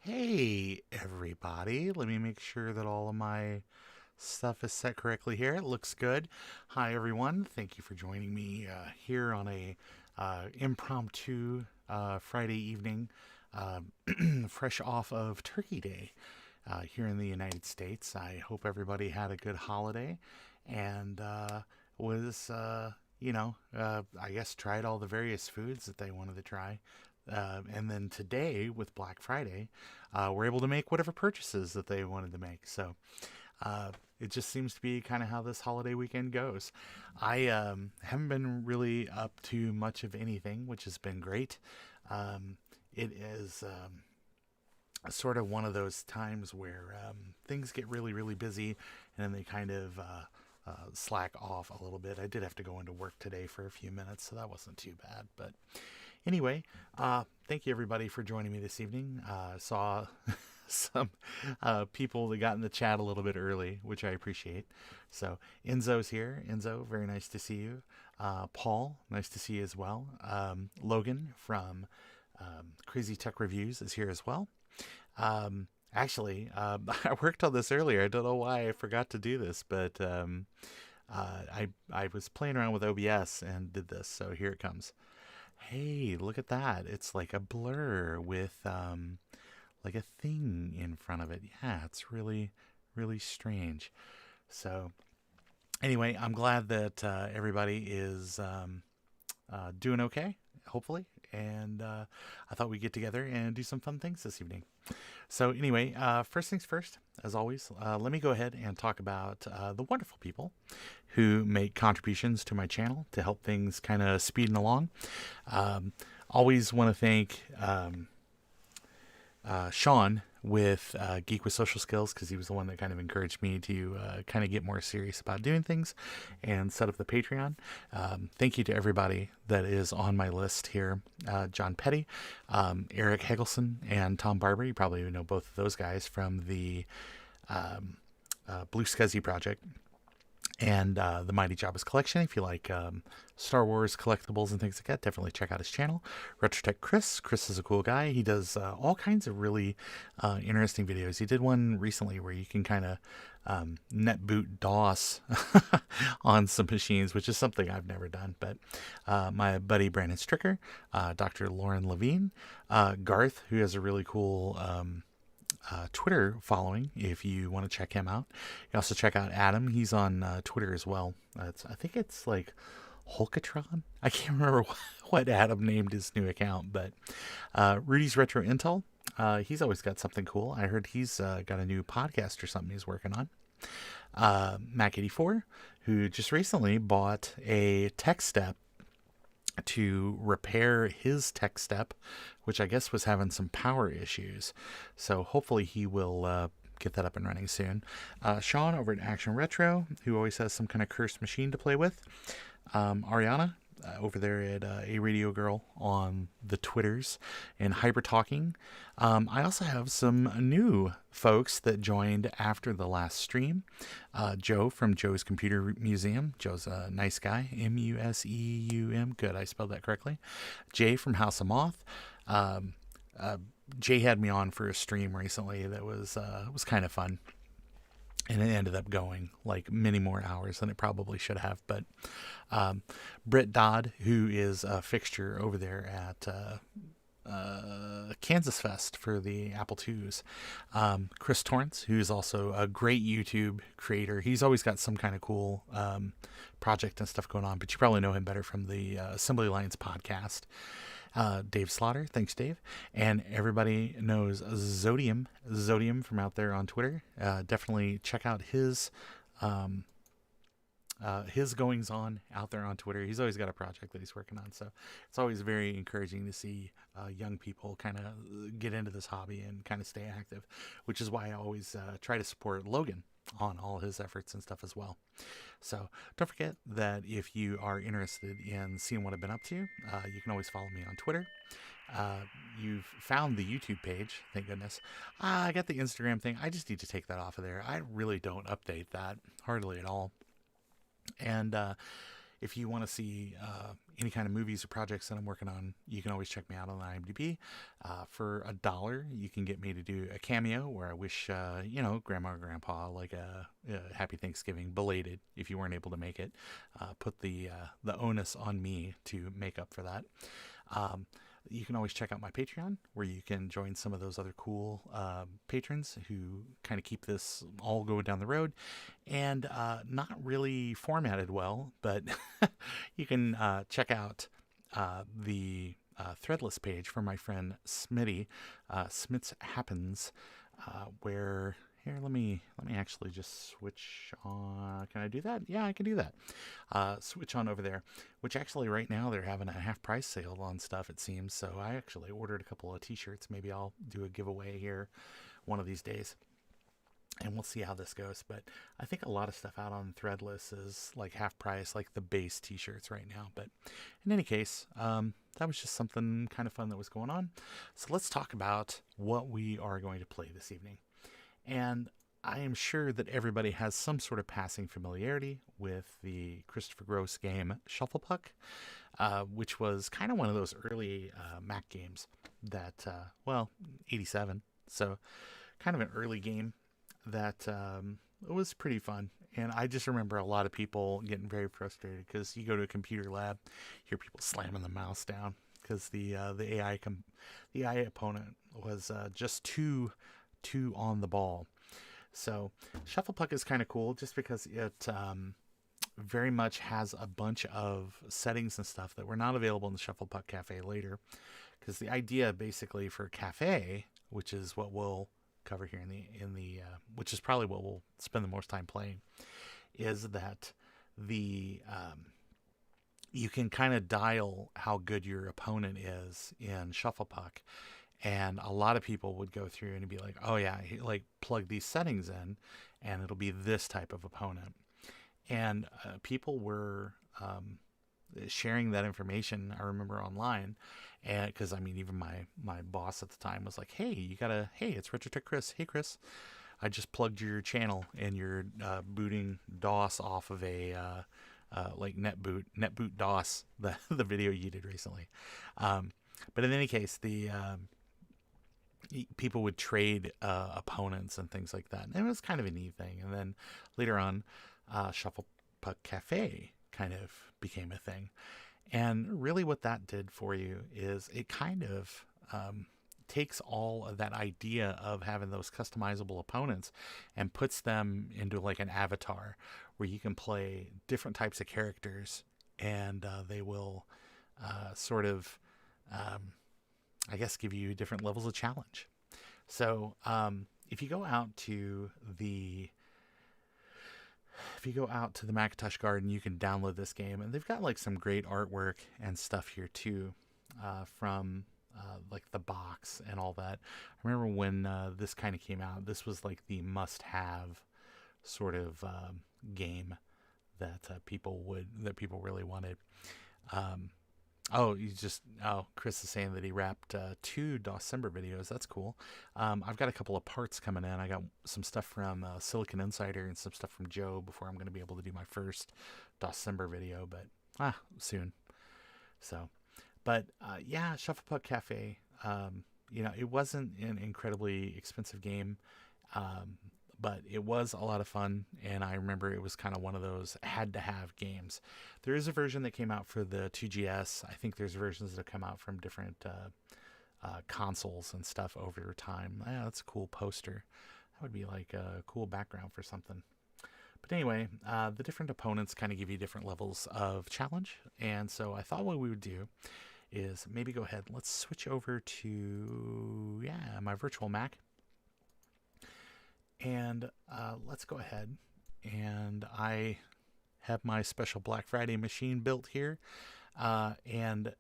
Hey, everybody. Let me make sure that all of my stuff is set correctly here. It looks good. Hi, everyone. Thank you for joining me here on a impromptu Friday evening, uh, fresh off of Turkey Day here in the United States. I hope everybody had a good holiday and was, I guess tried all the various foods that they wanted to try. And then today, with Black Friday, we're able to make whatever purchases that they wanted to make. So it just seems to be kind of how this holiday weekend goes. I haven't been really up to much of anything, which has been great. It is sort of one of those times where things get really, really busy and then they kind of slack off a little bit. I did have to go into work today for a few minutes, so that wasn't too bad. But anyway, thank you everybody for joining me this evening. Saw some people that got in the chat a little bit early, which I appreciate. So Enzo's here. Enzo, very nice to see you. Paul, nice to see you as well. Logan from Crazy Tech Reviews is here as well. Actually, I worked on this earlier. I don't know why I forgot to do this, but I was playing around with OBS and did this. So here it comes. Hey, look at that. It's like a blur with like a thing in front of it. Yeah, it's really, really strange. So anyway, I'm glad that everybody is doing okay, hopefully. And I thought we'd get together and do some fun things this evening. So anyway, first things first, as always, let me go ahead and talk about the wonderful people who make contributions to my channel to help things kind of speeding along. Always want to thank Sean with Geek with Social Skills, because he was the one that kind of encouraged me to kind of get more serious about doing things and set up the Patreon. Thank you to everybody that is on my list here. John Petty, Eric Helgeson, and Tom Barber. You probably know both of those guys from the Blue Scuzzy project and the Mighty Jabba's collection. If you like Star Wars collectibles and things like that, definitely check out his channel. RetroTech Chris. Chris is a cool guy. He does all kinds of really interesting videos. He did one recently where you can kind of net boot DOS on some machines, which is something I've never done. But my buddy Brandon Stricker, Dr. Lorne Lavine, Garth, who has a really cool Twitter following if you want to check him out. You also check out Adam. He's on Twitter as well. I think it's like Hulkatron. I can't remember what Adam named his new account, but Rudy's Retro Intel. He's always got something cool. I heard he's got a new podcast or something he's working on. Mac84, who just recently bought a tech step to repair his tech step, which I guess was having some power issues. So hopefully he will get that up and running soon. Sean over at Action Retro, who always has some kind of cursed machine to play with. Ariana over there at ARadioGurl on the Twitters, and Hypertalking. I also have some new folks that joined after the last stream. Joe from Joe's Computer Museum. Joe's a nice guy. Museum. Good, I spelled that correctly. Jay from House of Moth. Jay had me on for a stream recently that was kind of fun. And it ended up going like many more hours than it probably should have. But Britt Dodd, who is a fixture over there at Kansas Fest for the Apple IIs. Chris Torrence, who's also a great YouTube creator. He's always got some kind of cool project and stuff going on, but you probably know him better from the Assembly Lines podcast. Dave Slaughter, thanks Dave, and everybody knows xodium from out there on Twitter. Definitely check out his goings on out there on Twitter. He's always got a project that he's working on, so it's always very encouraging to see young people kind of get into this hobby and kind of stay active, which is why I always try to support Logan on all his efforts and stuff as well. So don't forget that if you are interested in seeing what I've been up to, you can always follow me on Twitter. You've found the YouTube page, thank goodness. I got the Instagram thing. I just need to take that off of there. I really don't update that hardly at all. And if you want to see any kind of movies or projects that I'm working on, you can always check me out on IMDb. For $1, you can get me to do a cameo where I wish, Grandma or Grandpa like a Happy Thanksgiving belated if you weren't able to make it. Put the onus on me to make up for that. You can always check out my Patreon, where you can join some of those other cool patrons who kind of keep this all going down the road, and not really formatted well, but you can check out the threadless page for my friend Smitty, Smits Happens, where... Here, let me actually just switch on. Can I do that? Yeah, I can do that. Switch on over there, which actually right now they're having a half price sale on stuff, it seems. So I actually ordered a couple of t-shirts. Maybe I'll do a giveaway here one of these days, and we'll see how this goes. But I think a lot of stuff out on Threadless is like half price, like the base t-shirts right now. But in any case, that was just something kind of fun that was going on. So let's talk about what we are going to play this evening. And I am sure that everybody has some sort of passing familiarity with the Christopher Gross game Shufflepuck, which was kind of one of those early Mac games that, 87. So kind of an early game that was pretty fun. And I just remember a lot of people getting very frustrated because you go to a computer lab, hear people slamming the mouse down because the AI opponent was just too on the ball. So Shufflepuck is kind of cool just because it very much has a bunch of settings and stuff that were not available in the Shufflepuck Cafe later, because the idea basically for Cafe, which is what we'll cover here in the which is probably what we'll spend the most time playing, is that the you can kind of dial how good your opponent is in Shufflepuck. And a lot of people would go through and be like, oh yeah, like plug these settings in and it'll be this type of opponent. And people were sharing that information, I remember, online. And because I mean, even my boss at the time was like, hey, it's RetroTech Chris. Hey Chris, I just plugged your channel and you're booting DOS off of a like NetBoot DOS, the video you did recently. But in any case, the people would trade opponents and things like that. And it was kind of a neat thing. And then later on, Shufflepuck Cafe kind of became a thing. And really what that did for you is it kind of takes all of that idea of having those customizable opponents and puts them into like an avatar where you can play different types of characters, and they will sort of... I guess give you different levels of challenge. So if you go out to the Macintosh Garden, you can download this game, and they've got like some great artwork and stuff here too, from like the box and all that. I remember when this kind of came out, this was like the must-have sort of game that people really wanted. Chris is saying that he wrapped 2 December videos. That's cool. I've got a couple of parts coming in. I got some stuff from Silicon Insider and some stuff from Joe before I'm going to be able to do my first December video, but soon. So, but Shufflepuck Cafe, it wasn't an incredibly expensive game, but it was a lot of fun, and I remember it was kind of one of those had-to-have games. There is a version that came out for the 2GS. I think there's versions that have come out from different consoles and stuff over time. Yeah, that's a cool poster. That would be like a cool background for something. But anyway, the different opponents kind of give you different levels of challenge, and so I thought what we would do is maybe go ahead. Let's switch over to, my virtual Mac. And let's go ahead, and I have my special Black Friday machine built here, and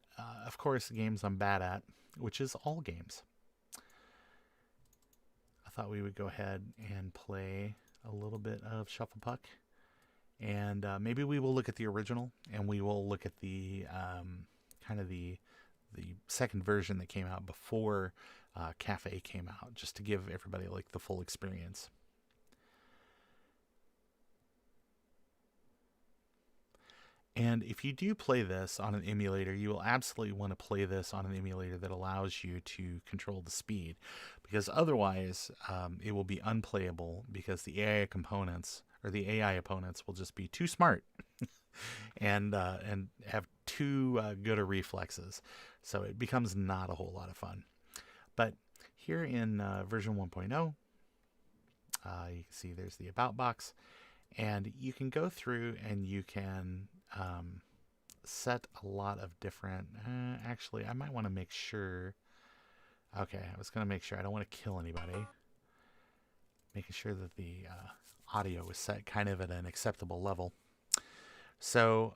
of course games I'm bad at, which is all games. I thought we would go ahead and play a little bit of Shufflepuck, and maybe we will look at the original, and we will look at the kind of the second version that came out before Cafe came out, just to give everybody like the full experience. And if you do play this on an emulator, you will absolutely want to play this on an emulator that allows you to control the speed, because otherwise it will be unplayable, because the AI components or the AI opponents will just be too smart and have too good of reflexes. So it becomes not a whole lot of fun. But here in version 1.0, you can see there's the About box. And you can go through and you can set a lot of different... actually, I might want to make sure... Okay, I was going to make sure I don't want to kill anybody. Making sure that the audio is set kind of at an acceptable level. So,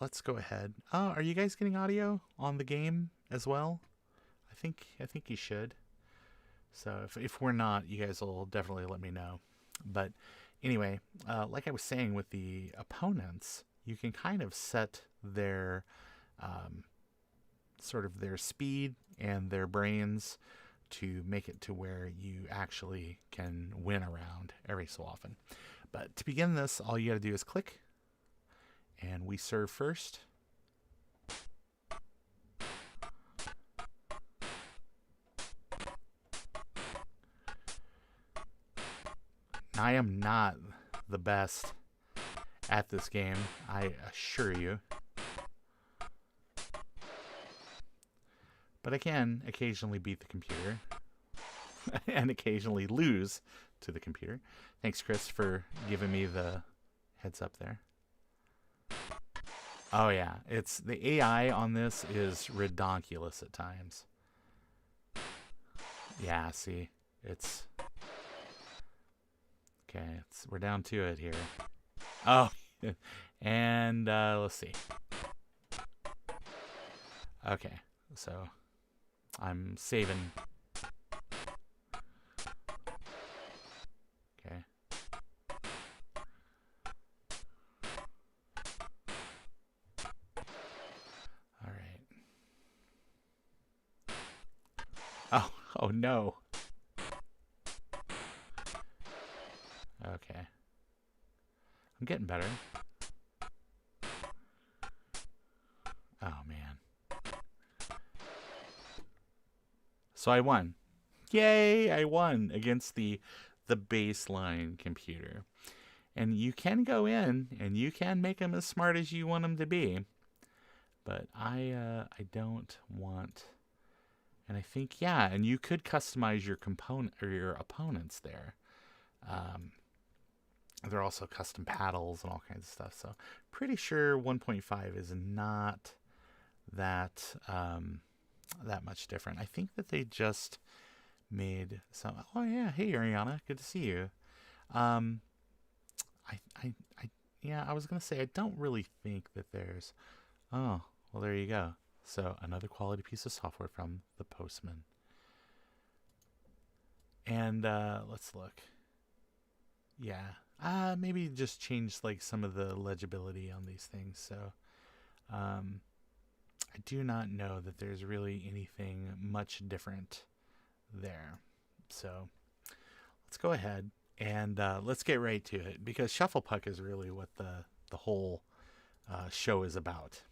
let's go ahead. Oh, are you guys getting audio on the game as well? I think you should. So if we're not, you guys will definitely let me know. But anyway, like I was saying with the opponents, you can kind of set their sort of their speed and their brains to make it to where you actually can win a round every so often. But to begin this, all you got to do is click, and we serve first. I am not the best at this game, I assure you. But I can occasionally beat the computer and occasionally lose to the computer. Thanks, Chris, for giving me the heads up there. Oh yeah, it's the AI on this is redonkulous at times. Yeah, see, it's okay. We're down to it here. Oh, and let's see. Okay, so I'm saving. Okay. All right. Oh no. Okay. I'm getting better. Oh man. So I won. Yay, I won against the baseline computer. And you can go in and you can make them as smart as you want them to be. But I don't want. And I think, yeah, and you could customize your component or your opponents there. There are also custom paddles and all kinds of stuff. So pretty sure 1.5 is not that that much different. I think that they just made some. Oh yeah, hey Ariana, good to see you. Yeah, I was gonna say I don't really think that there's. Oh, well there you go. So another quality piece of software from the Postman. And let's look. Yeah, maybe just change like some of the legibility on these things. So I do not know that there's really anything much different there. So let's go ahead and let's get right to it, because Shufflepuck is really what the whole show is about.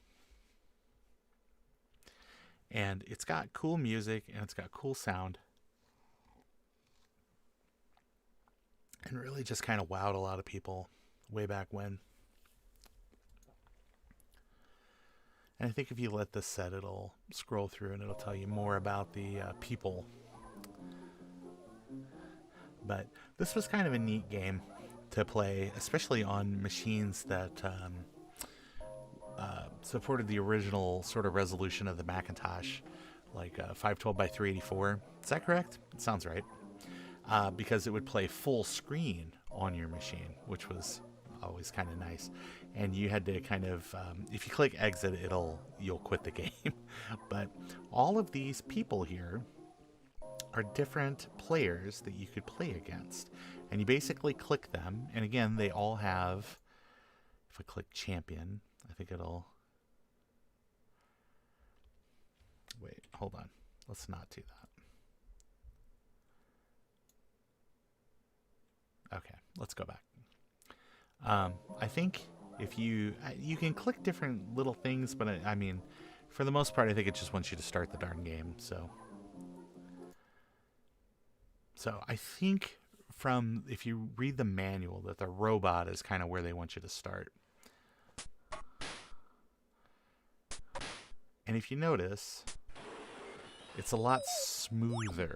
And it's got cool music and it's got cool sound. And really just kind of wowed a lot of people way back when. And I think if you let this set, it'll scroll through and it'll tell you more about the people. But this was kind of a neat game to play, especially on machines that supported the original sort of resolution of the Macintosh, like 512 by 384. Is that correct? It sounds right. Because it would play full screen on your machine, which was always kind of nice. And you had to kind of, if you click exit, you'll quit the game. But all of these people here are different players that you could play against. And you basically click them. And again, they all have, if I click champion, I think it'll, wait, hold on. Let's not do that. Okay, let's go back. I think if you can click different little things, but I mean, for the most part, I think it just wants you to start the darn game. So I think if you read the manual, that the robot is kind of where they want you to start. And if you notice, it's a lot smoother.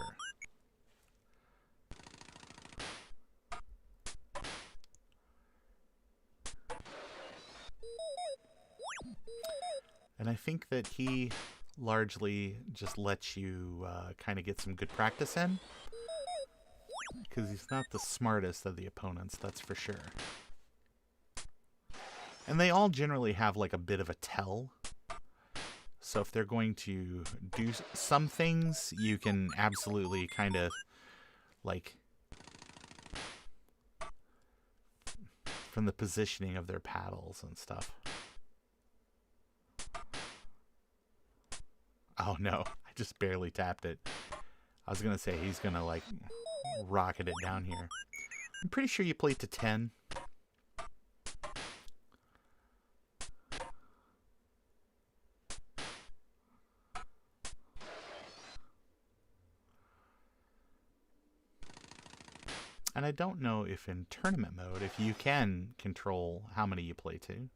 And I think that he largely just lets you kind of get some good practice in. Because he's not the smartest of the opponents, that's for sure. And they all generally have like a bit of a tell. So if they're going to do some things, you can absolutely kind of like from the positioning of their paddles and stuff. Oh no, I just barely tapped it. I was gonna say he's gonna like rocket it down here. I'm pretty sure you play to 10. And I don't know if in tournament mode, if you can control how many you play to.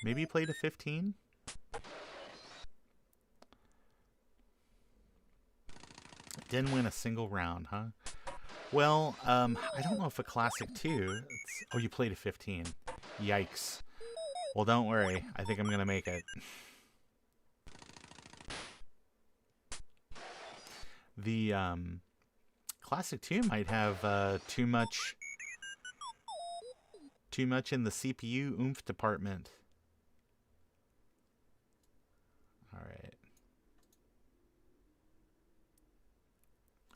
Maybe you play to 15? Didn't win a single round, huh? Well, I don't know if a Classic 2... Oh, you played to 15. Yikes. Well, don't worry. I think I'm going to make it. The Classic 2 might have too much in the CPU oomph department. All right.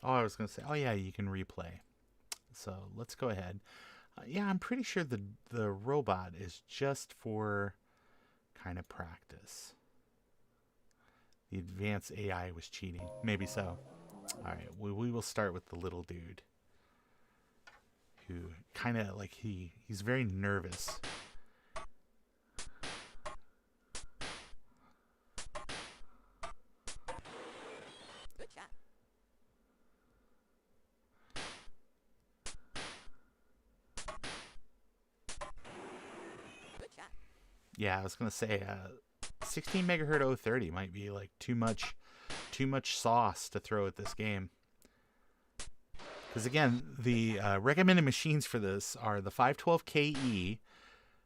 Oh, I was going to say, oh yeah, you can replay. So let's go ahead. Yeah, I'm pretty sure the robot is just for kind of practice. The advanced AI was cheating. Maybe so. All right, we will start with the little dude. Who kind of like, he's very nervous. Good shot. Good shot. Yeah, I was gonna say 16 megahertz 030 might be like too much sauce to throw at this game. Because again, the recommended machines for this are the 512KE,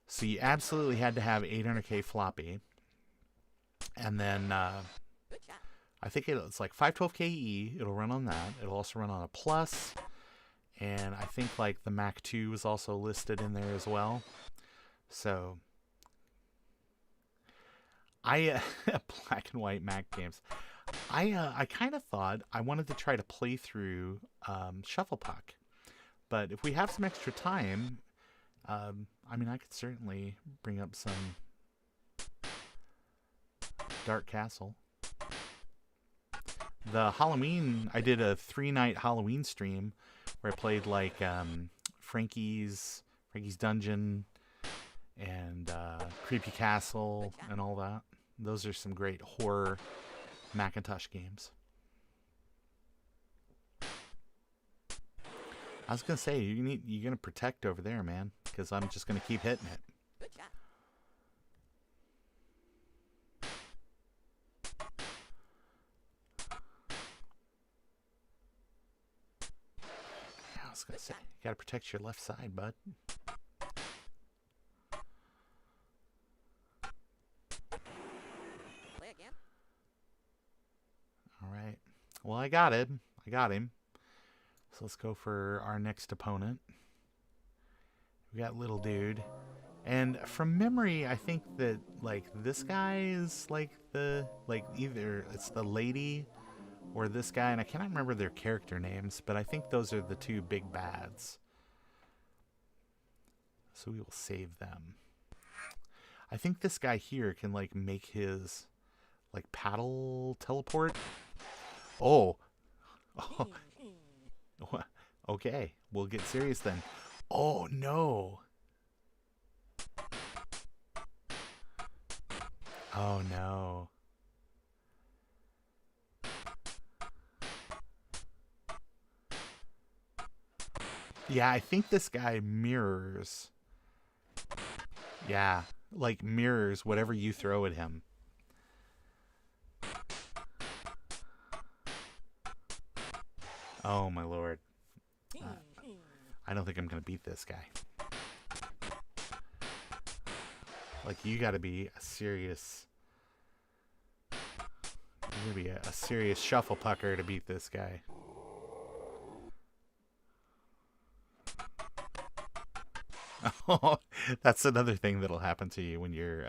so you absolutely had to have 800K floppy, and then I think it's like 512KE. It'll run on that. It'll also run on a Plus, and I think like the Mac 2 is also listed in there as well. So I black and white Mac games. I kind of thought I wanted to try to play through Shufflepuck, but if we have some extra time, I mean, I could certainly bring up some Dark Castle. The Halloween, I did a 3-night Halloween stream where I played like Frankie's Dungeon and Creepy Castle and all that. Those are some great horror Macintosh games. I was gonna say you're gonna protect over there, man, because I'm just gonna keep hitting it. Good shot. Yeah, I was gonna say you gotta protect your left side, bud. Play again. All right. Well, I got him. So let's go for our next opponent. We got little dude. And from memory, I think that like this guy is like either it's the lady or this guy, and I cannot remember their character names, but I think those are the two big bads. So we will save them. I think this guy here can like make his like paddle teleport. Oh. Okay, we'll get serious then. Oh no. Oh no. Yeah, I think this guy mirrors. Yeah, like mirrors whatever you throw at him. Oh my lord. I don't think I'm going to beat this guy. Like, you got to be a serious... You got to be a serious shufflepucker to beat this guy. Oh, that's another thing that'll happen to you when your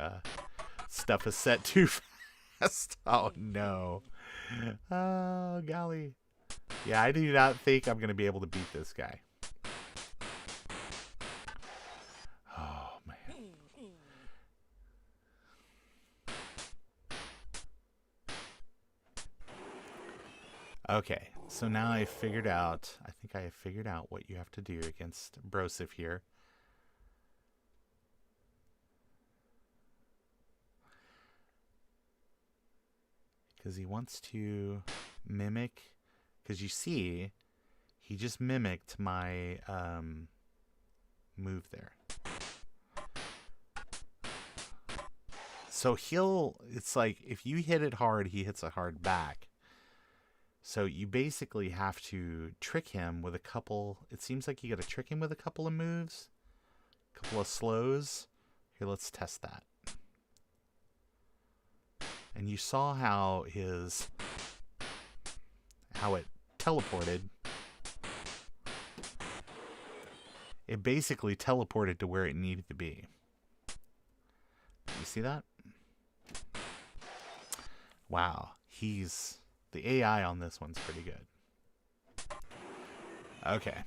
stuff is set too fast. Oh, no. Oh, golly. Yeah, I do not think I'm going to be able to beat this guy. Oh, man. Okay, so now I think I have figured out what you have to do against Brosif here. Because he wants to mimic, because you see, he just mimicked my move there. So it's like, if you hit it hard, he hits it hard back. So you basically have to trick him with a couple, it seems like you got to trick him with a couple of moves, a couple of slows. Here, let's test that. And you saw how it teleported. It basically teleported to where it needed to be. You see that? Wow, the AI on this one's pretty good. Okay.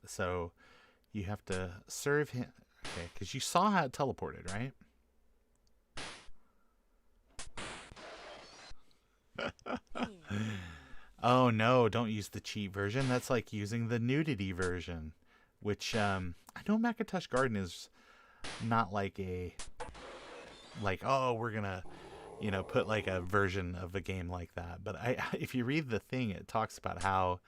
So you have to serve him. Okay, because you saw how it teleported, right? Oh no, don't use the cheat version. That's like using the nudity version, which I know Macintosh Garden is not like oh, we're gonna put like a version of a game like that. But if you read the thing, it talks about how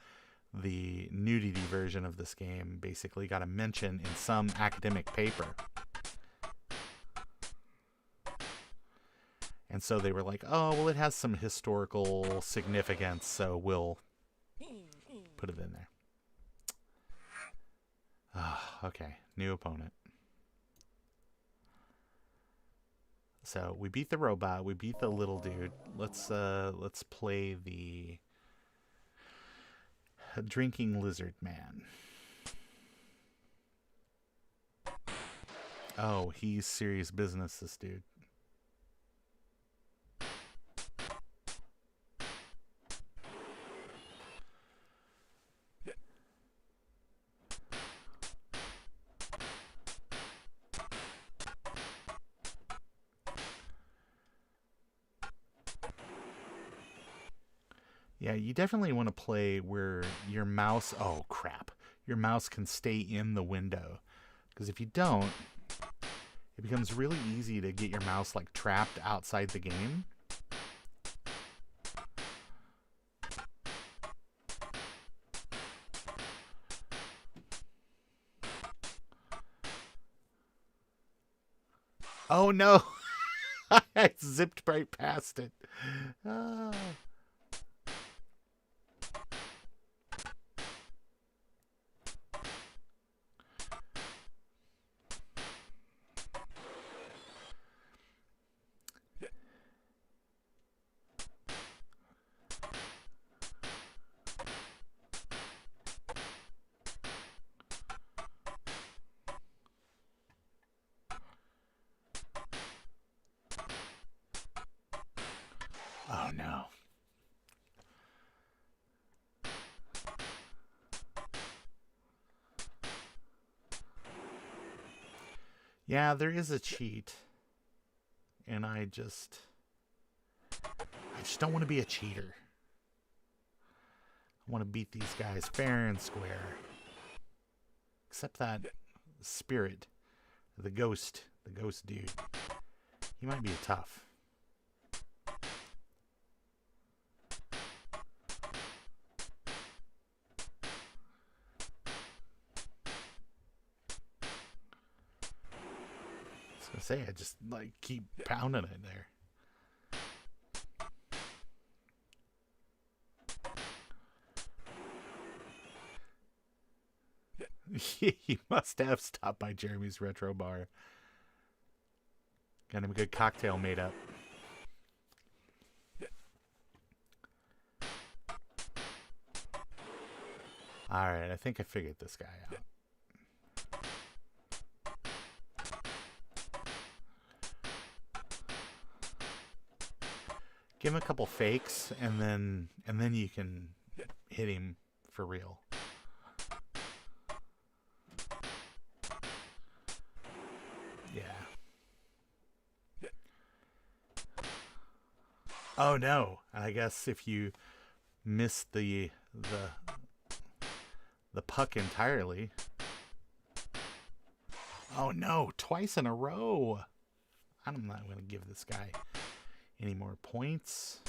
the nudity version of this game basically got a mention in some academic paper. And so they were like, oh, well, it has some historical significance, so we'll put it in there. Okay, new opponent. So we beat the robot, we beat the little dude. Let's play the drinking lizard man. Oh, he's serious business, this dude. Yeah, you definitely want to play where your mouse... Oh, crap. Your mouse can stay in the window. Because if you don't, it becomes really easy to get your mouse, like, trapped outside the game. Oh, no. I zipped right past it. Ah. Oh, no. Yeah, there is a cheat. and I just don't want to be a cheater. I want to beat these guys fair and square. Except that spirit, the ghost dude. He might be tough. I was gonna say, I just like keep pounding it there. He must have stopped by Jeremy's Retro Bar. Got him a good cocktail made up. Alright, I think I figured this guy out. Give him a couple fakes, and then you can hit him for real. Yeah. Oh no! I guess if you miss the puck entirely. Oh no! Twice in a row. I'm not going to give this guy any more points.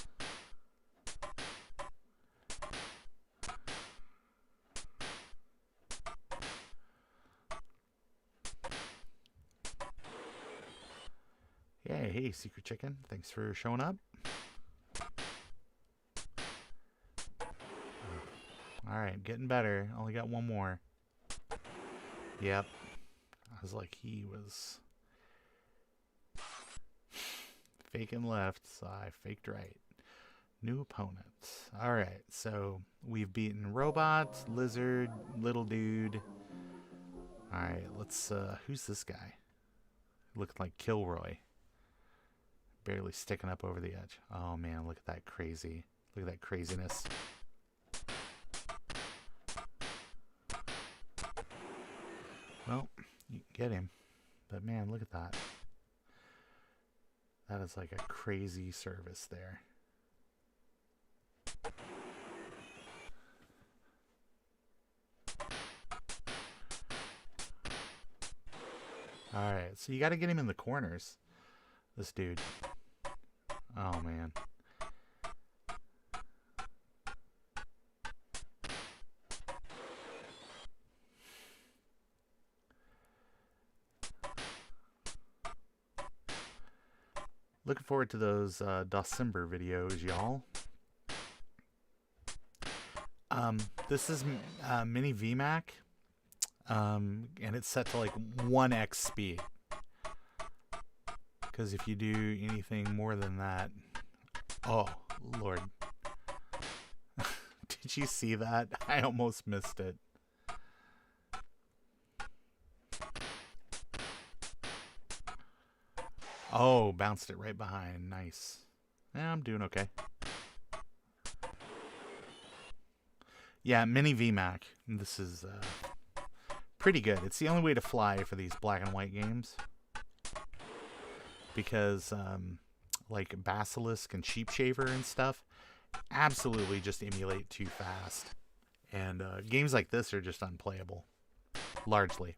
Yeah, hey, Secret Chicken. Thanks for showing up. Alright, getting better. Only got one more. Yep. I was like, he was faking left, so I faked right. New opponents. Alright, so we've beaten Robot, Lizard, Little Dude. Alright, let's, who's this guy? Looking like Kilroy. Barely sticking up over the edge. Oh man, look at that crazy. Look at that craziness. Well, you get him. But man, look at that. That is like a crazy service there. Alright, so you gotta get him in the corners. This dude. Oh man. Looking forward to those December videos, y'all. This is Mini VMAC, and it's set to like 1x speed. Because if you do anything more than that, oh Lord, did you see that? I almost missed it. Oh, bounced it right behind. Nice. Yeah, I'm doing okay. Yeah, Mini VMAC. This is pretty good. It's the only way to fly for these black and white games. Because, like Basilisk and Sheep Shaver and stuff, absolutely just emulate too fast. And games like this are just unplayable. Largely.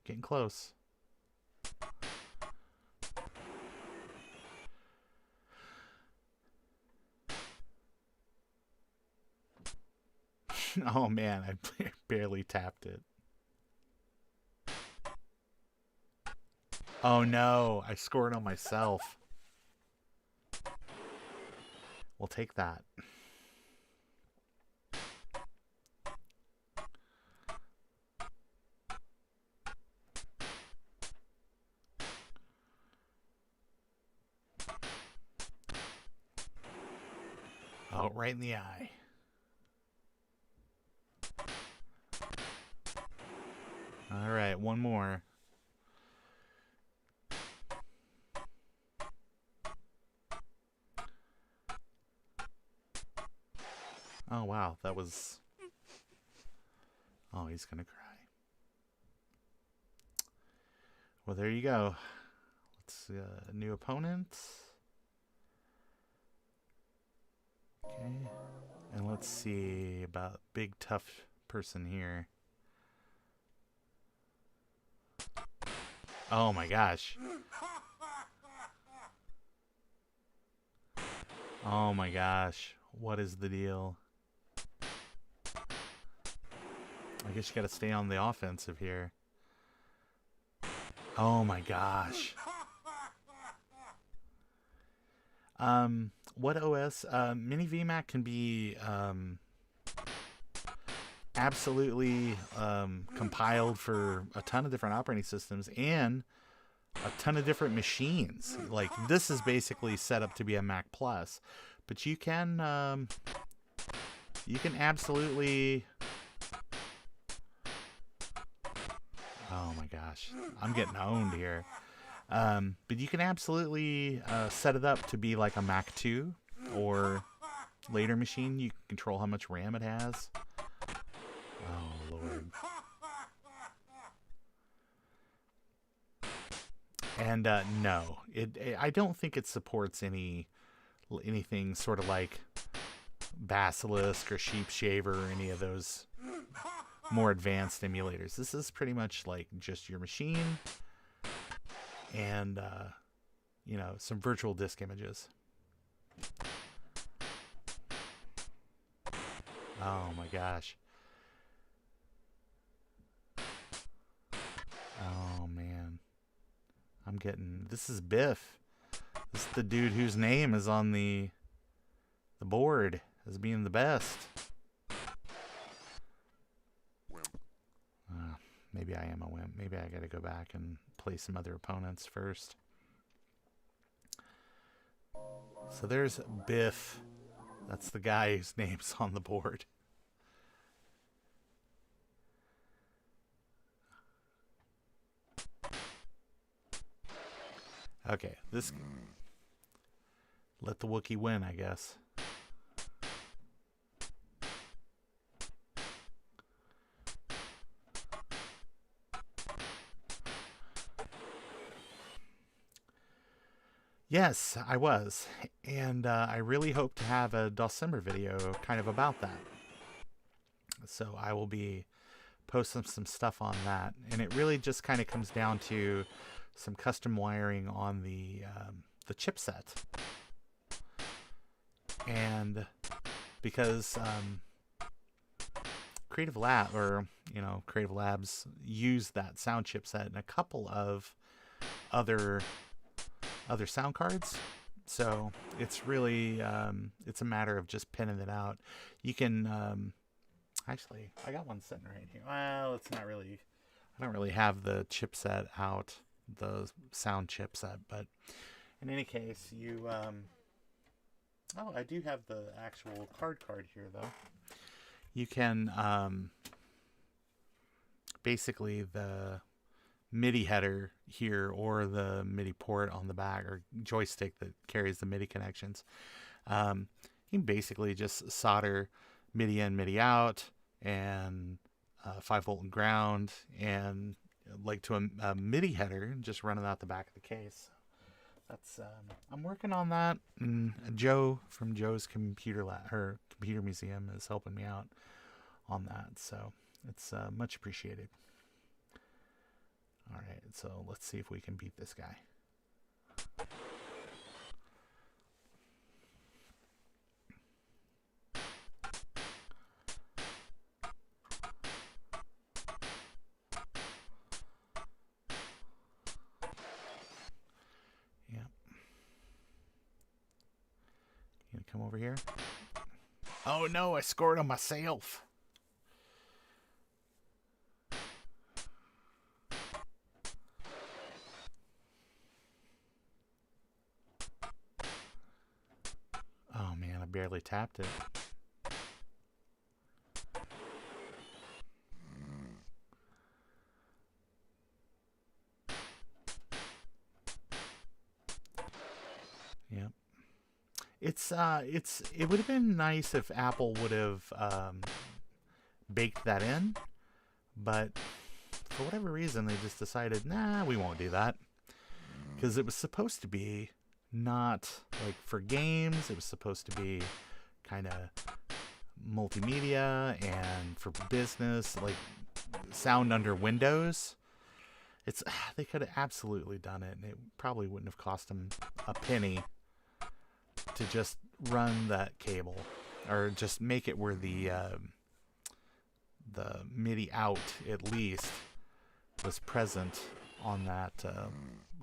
Getting close. Oh man, I barely tapped it. Oh no, I scored on myself. We'll take that. Oh, right in the eye. All right, one more. Oh, wow, that was Oh, he's gonna cry. Well, there you go. Let's new opponent. Okay, and let's see about big tough person here. Oh my gosh. Oh my gosh. What is the deal? I guess you gotta stay on the offensive here. Oh my gosh. What OS? Mini VMAC can be absolutely compiled for a ton of different operating systems and a ton of different machines. Like, this is basically set up to be a Mac Plus, but you can absolutely. Oh my gosh, I'm getting owned here. But you can absolutely set it up to be like a Mac 2 or later machine. You can control how much RAM it has. Oh Lord. And no, I don't think it supports anything sort of like Basilisk or Sheep Shaver or any of those more advanced emulators. This is pretty much like just your machine and you know, some virtual disk images. Oh my gosh. Oh man. This is Biff. This is the dude whose name is on the board as being the best. Maybe I am a wimp. Maybe I gotta go back and play some other opponents first. So there's Biff. That's the guy whose name's on the board. Okay, this... Let the Wookiee win, I guess. Yes, I was. And I really hope to have a Dulcimber video kind of about that. So I will be posting some stuff on that. And it really just kind of comes down to some custom wiring on the chipset. And because Creative Labs use that sound chipset and a couple of other sound cards, so it's really it's a matter of just pinning it out. You can actually, I got one sitting right here. Well, it's not really, I don't really have the chipset out, the sound chipset, but in any case, you oh, I do have the actual card here though. You can basically the MIDI header here or the MIDI port on the back or joystick that carries the MIDI connections. You can basically just solder MIDI in, MIDI out, and 5-volt and ground, and like to a MIDI header, just running out the back of the case. That's I'm working on that. And Joe from Joe's computer museum is helping me out on that, so it's much appreciated. All right, so let's see if we can beat this guy. Yep. You gonna come over here? Oh no, I scored on myself. Oh man, I barely tapped it. Yep. It would have been nice if Apple would have baked that in, But for whatever reason, they just decided, nah, we won't do that. Because it was supposed to be not like for games. It was supposed to be kind of multimedia and for business, like sound under Windows. They could have absolutely done it, and it probably wouldn't have cost them a penny to just run that cable, or just make it where the MIDI out at least was present on that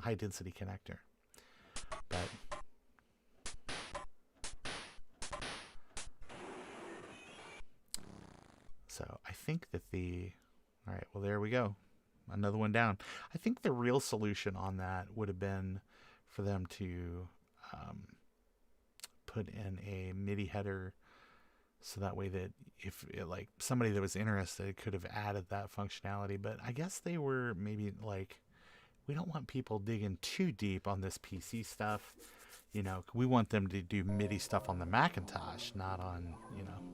high density connector. But so I think that all right, well, there we go. Another one down. I think the real solution on that would have been for them to put in a MIDI header, so that way that if like somebody that was interested could have added that functionality. But I guess they were maybe like, we don't want people digging too deep on this PC stuff. You know, we want them to do MIDI stuff on the Macintosh, not on,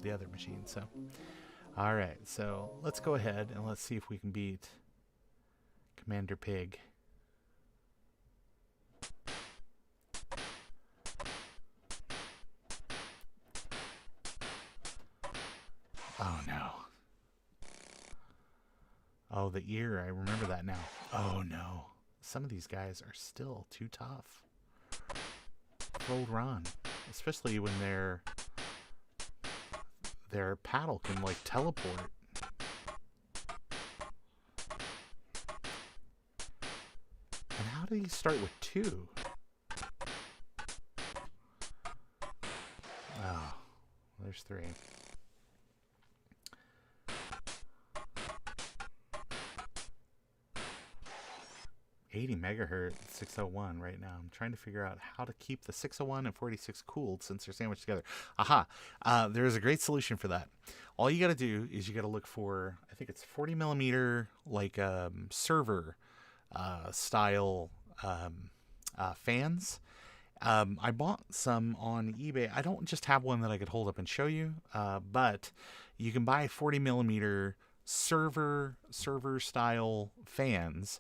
the other machine. So, all right. So let's go ahead and let's see if we can beat Commander Pig. Oh no. Oh, the ear. I remember that now. Oh no. Some of these guys are still too tough for old Ron. Especially when their paddle can like teleport. And how do you start with 2? Oh, there's 3. $80 megahertz 601 right now. I'm trying to figure out how to keep the 601 and 46 cooled since they're sandwiched together. Aha! There is a great solution for that. All you got to do is you got to look for, I think it's 40 millimeter, like server style fans. I bought some on eBay. I don't just have one that I could hold up and show you, but you can buy 40 millimeter server style fans.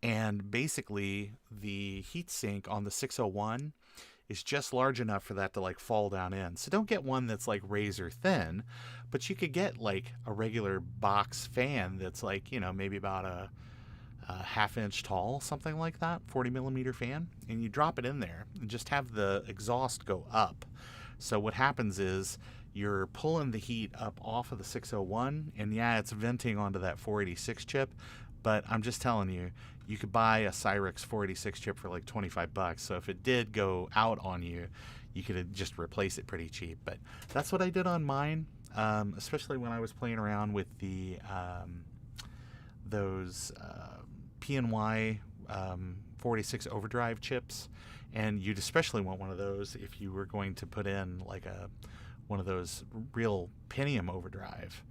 And basically, the heatsink on the 601 is just large enough for that to like fall down in. So don't get one that's like razor thin, but you could get like a regular box fan that's like, maybe about a half-inch tall, something like that, 40 millimeter fan, and you drop it in there and just have the exhaust go up. So what happens is you're pulling the heat up off of the 601, and yeah, it's venting onto that 486 chip. But I'm just telling you, you could buy a Cyrix 486 chip for like $25. So if it did go out on you, you could just replace it pretty cheap. But that's what I did on mine, especially when I was playing around with the those PNY 46 overdrive chips. And you'd especially want one of those if you were going to put in like one of those real Pentium overdrive.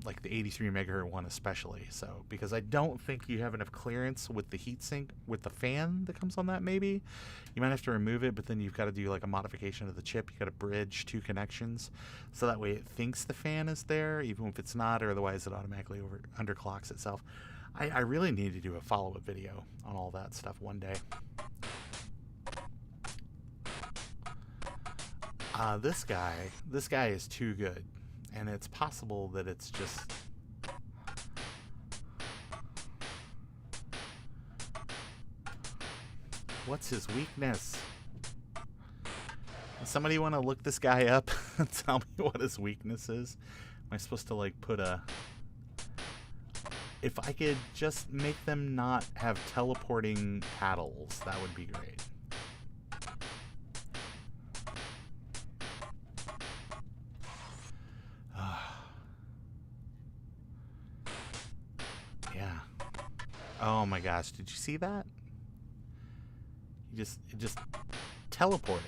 Like the 83 megahertz one especially. So, because I don't think you have enough clearance with the heatsink, with the fan that comes on that maybe. You might have to remove it, but then you've got to do like a modification of the chip. You got to bridge 2 connections. So that way it thinks the fan is there, even if it's not, or otherwise it automatically underclocks itself. I really need to do a follow-up video on all that stuff one day. This guy is too good. And it's possible that it's just... What's his weakness? Does somebody want to look this guy up and tell me what his weakness is? Am I supposed to like put a... If I could just make them not have teleporting paddles, that would be great. Yeah. Oh my gosh, did you see that? It just teleported.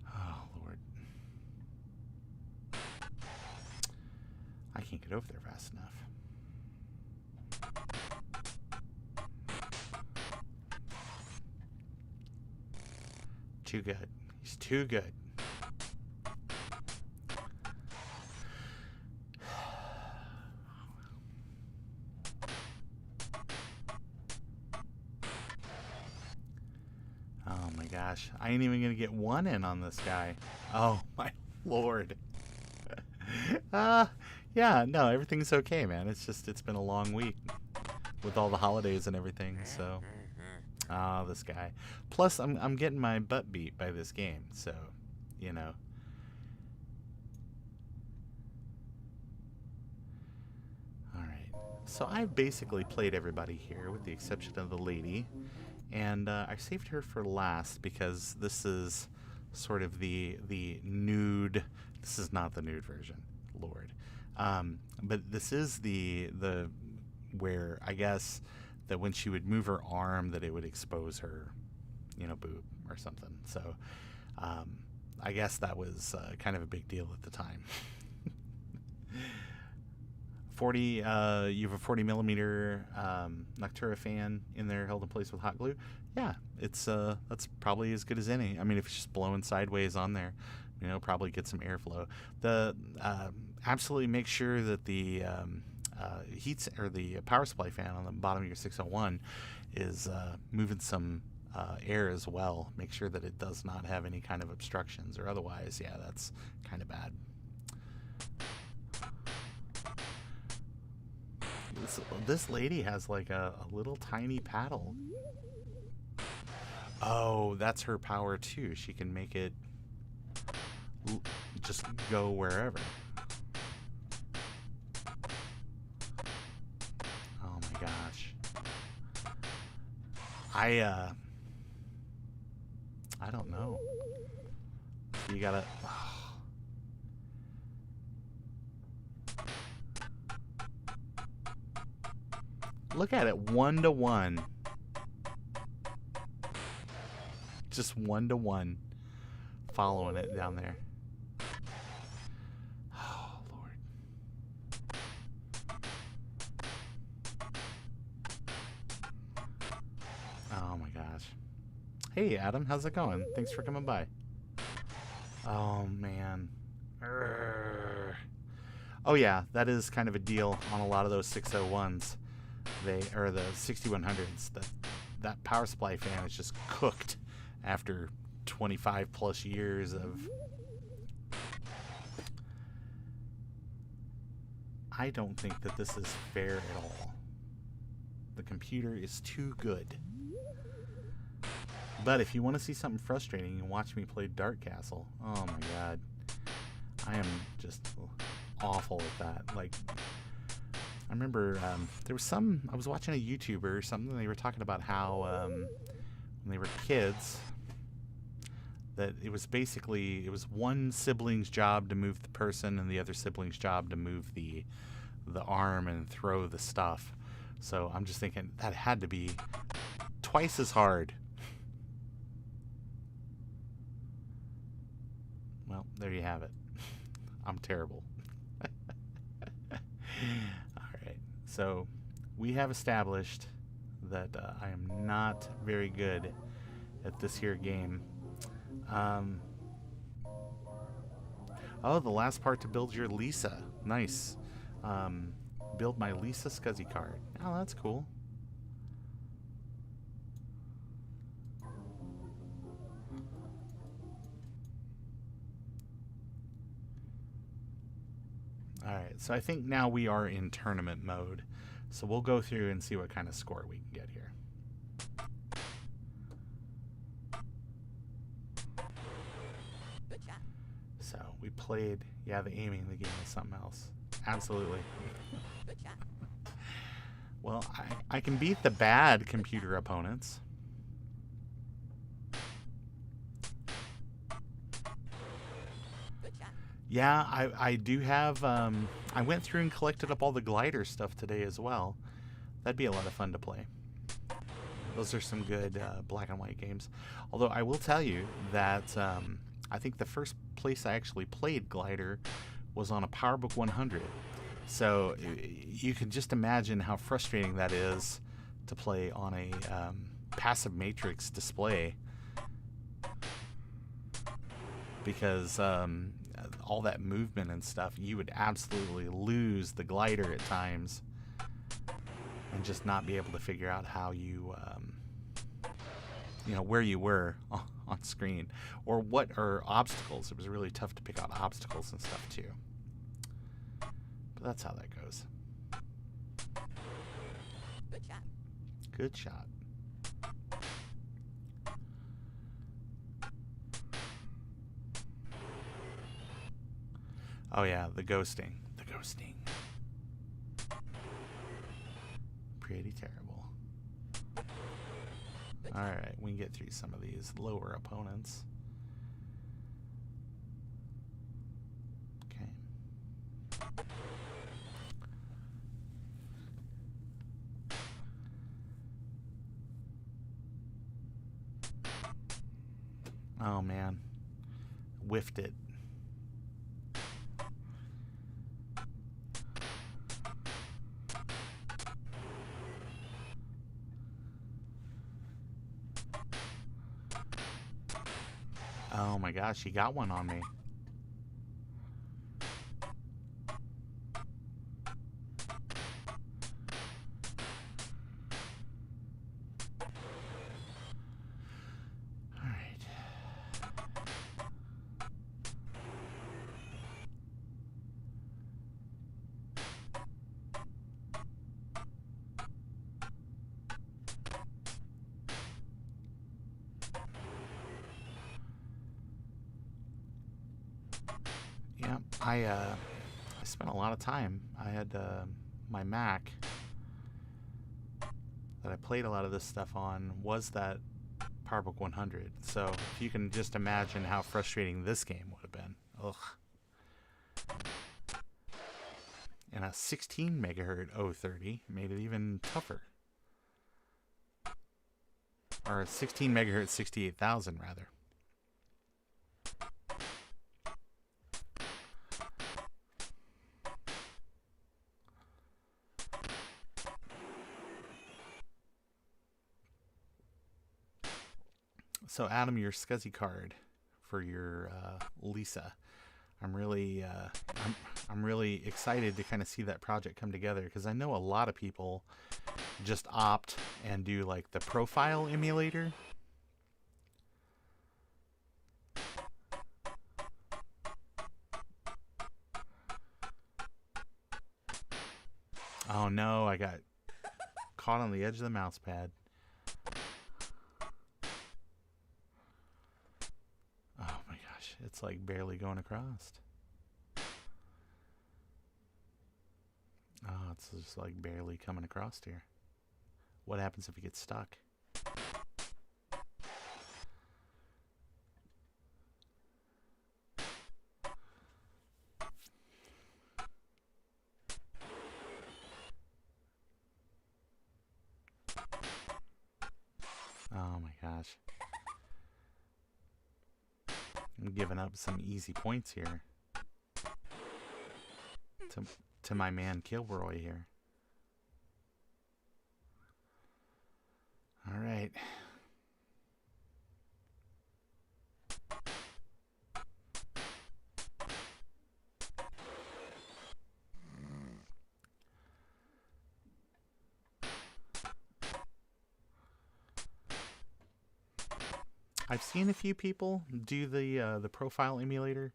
Oh Lord. I can't get over there fast enough. Too good. He's too good. Oh my gosh. I ain't even going to get one in on this guy. Oh my lord. Yeah, no, everything's okay, man. It's just, it's been a long week with all the holidays and everything, so. This guy. Plus, I'm getting my butt beat by this game, so, you know. Alright. So I've basically played everybody here, with the exception of the lady. And I saved her for last because this is sort of the nude. This is not the nude version, Lord. But this is the where I guess that when she would move her arm, that it would expose her, you know, boob or something. So I guess that was kind of a big deal at the time. 40, you have a 40 millimeter Noctura fan in there held in place with hot glue. Yeah, it's that's probably as good as any. I mean, if it's just blowing sideways on there, you know, probably get some airflow. The absolutely make sure that the heats or the power supply fan on the bottom of your 601 is moving some air as well. Make sure that it does not have any kind of obstructions, or otherwise, yeah, that's kind of bad. This lady has like a little tiny paddle. Oh, that's her power too. She can make it just go wherever. Oh my gosh. I don't know. You gotta... Look at it, 1-to-1. Just 1-to-1. Following it down there. Oh, Lord. Oh my gosh. Hey, Adam, how's it going? Thanks for coming by. Oh, man. Urgh. Oh, yeah, that is kind of a deal on a lot of those 601s. Or the 6100s, that power supply fan is just cooked after 25 plus years of... I don't think that this is fair at all. The computer is too good. But if you want to see something frustrating, you can watch me play Dark Castle. Oh my god. I am just awful at that. Like... I remember there was I was watching a YouTuber or something, they were talking about how when they were kids, that it was basically, it was one sibling's job to move the person and the other sibling's job to move the arm and throw the stuff. So I'm just thinking that had to be twice as hard. Well, there you have it. I'm terrible. So we have established that I am not very good at this here game. Oh, the last part to build your Lisa. Nice. Build my Lisa Scuzzy card. Oh, that's cool. Alright, so I think now we are in tournament mode. So we'll go through and see what kind of score we can get here. Good shot. So we played, yeah, the aiming in the game is something else. Absolutely. Good shot. Well, I can beat the bad computer opponents. Yeah, I do have, I went through and collected up all the glider stuff today as well. That'd be a lot of fun to play. Those are some good black and white games. Although I will tell you that I think the first place I actually played glider was on a PowerBook 100. So you can just imagine how frustrating that is to play on a passive matrix display. because all that movement and stuff, you would absolutely lose the glider at times and just not be able to figure out how you, where you were on screen or what are obstacles. It was really tough to pick out obstacles and stuff too. But that's how that goes. Good shot. Good shot. Oh yeah, the ghosting. The ghosting. Pretty terrible. Alright, we can get through some of these lower opponents. Okay. Oh man. Whiffed it. Oh my gosh, he got one on me. Alright. Yeah, I spent a lot of time. I had my Mac that I played a lot of this stuff on was that PowerBook 100. So if you can just imagine how frustrating this game would have been. Ugh. And a 16 megahertz 030 made it even tougher. Or a 16 megahertz 68,000 rather. So Adam, your SCSI card for your Lisa, I'm really excited to kind of see that project come together, because I know a lot of people just opt and do like the profile emulator. Oh no, I got caught on the edge of the mouse pad. Oh my gosh, it's like barely going across. Oh, it's just like barely coming across here. What happens if you get stuck? Oh my gosh. I'm giving up some easy points here to my man Kilroy here. All right. I've seen a few people do the profile emulator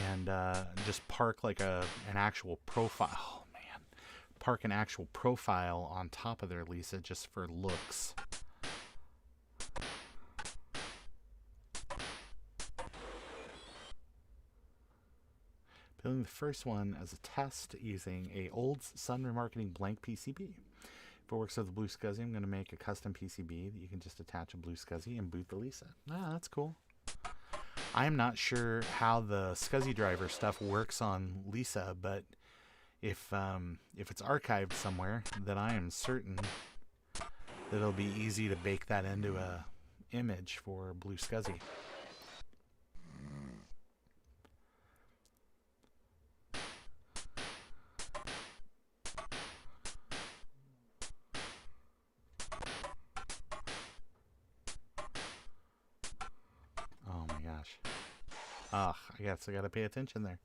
and just park like an actual profile. Oh man, park an actual profile on top of their Lisa just for looks. Building the first one as a test using a old Sun Remarketing blank PCB. If it works with the blue SCSI, I'm going to make a custom PCB that you can just attach a blue SCSI and boot the Lisa. Ah, that's cool. I am not sure how the SCSI driver stuff works on Lisa, but if it's archived somewhere, then I am certain that it'll be easy to bake that into a image for blue SCSI. Oh my gosh. gosh. Ugh, I guess I gotta pay attention there.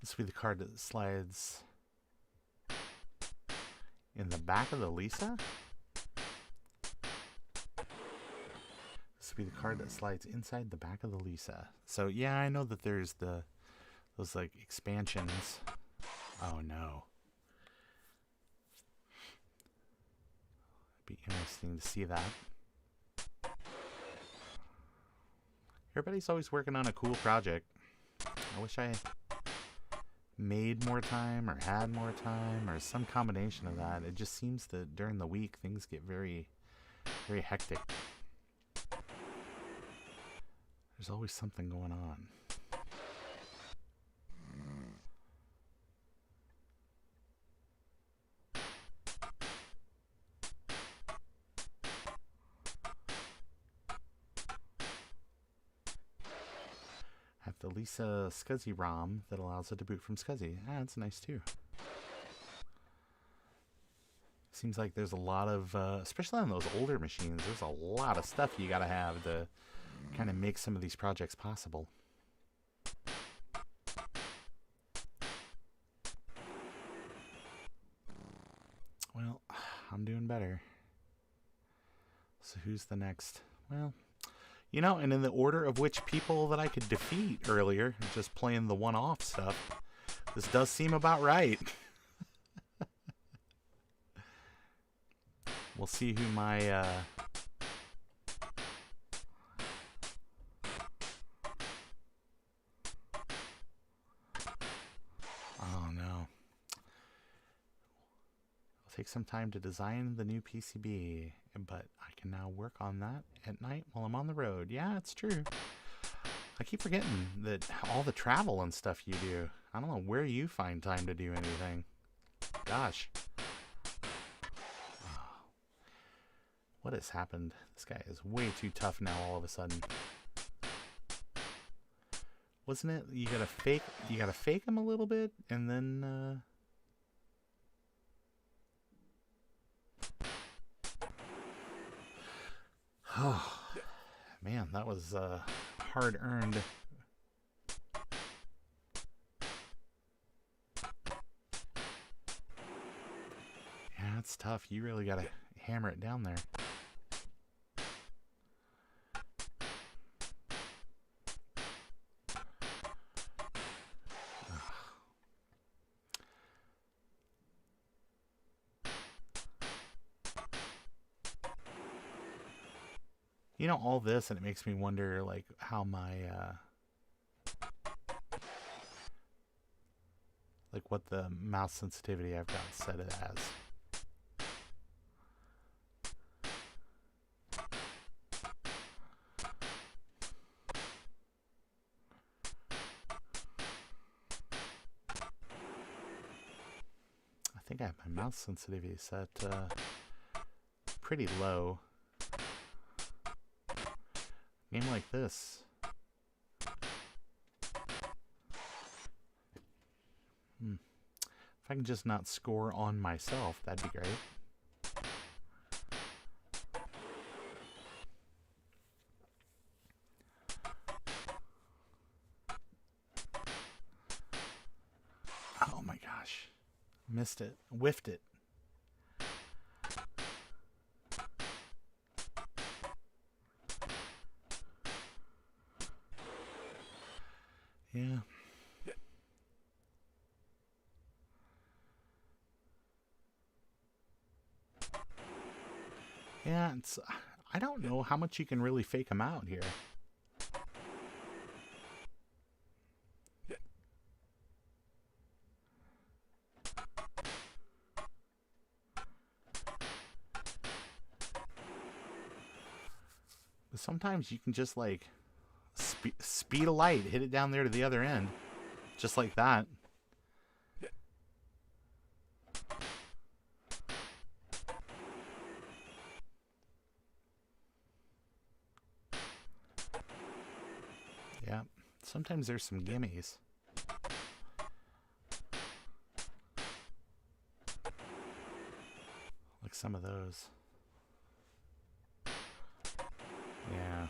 This will be the card that slides in the back of the Lisa. This will be the card that slides inside the back of the Lisa. So yeah, I know that there's those like expansions. Oh no. It'd be interesting to see that. Everybody's always working on a cool project. I wish I made more time or had more time or some combination of that. It just seems that during the week things get very, very hectic. There's always something going on. Have the Lisa SCSI ROM that allows it to boot from SCSI. Ah, that's nice too. Seems like there's a lot of, especially on those older machines, there's a lot of stuff you gotta have to kind of make some of these projects possible. Well, I'm doing better. So who's the next? Well, you know, and in the order of which people that I could defeat earlier, just playing the one-off stuff, this does seem about right. We'll see who my, oh no. It'll take some time to design the new PCB, but I can now work on that at night while I'm on the road. Yeah, it's true. I keep forgetting that all the travel and stuff you do. I don't know where you find time to do anything. Gosh. What has happened? This guy is way too tough now all of a sudden. Wasn't it? You gotta fake him a little bit and then oh man, that was hard earned. Yeah, it's tough. You really gotta hammer it down there. You know, all this, and it makes me wonder, like, how my, like, what the mouse sensitivity I've got set it as. I think I have my mouse sensitivity set pretty low. Game like this. If I can just not score on myself, that'd be great. Oh my gosh. Missed it. Whiffed it. Yeah. Yeah, it's, I don't know how much you can really fake them out here. But sometimes you can just like speed a light, hit it down there to the other end, just like that. Yeah, sometimes there's some gimmies. Like some of those. Yeah.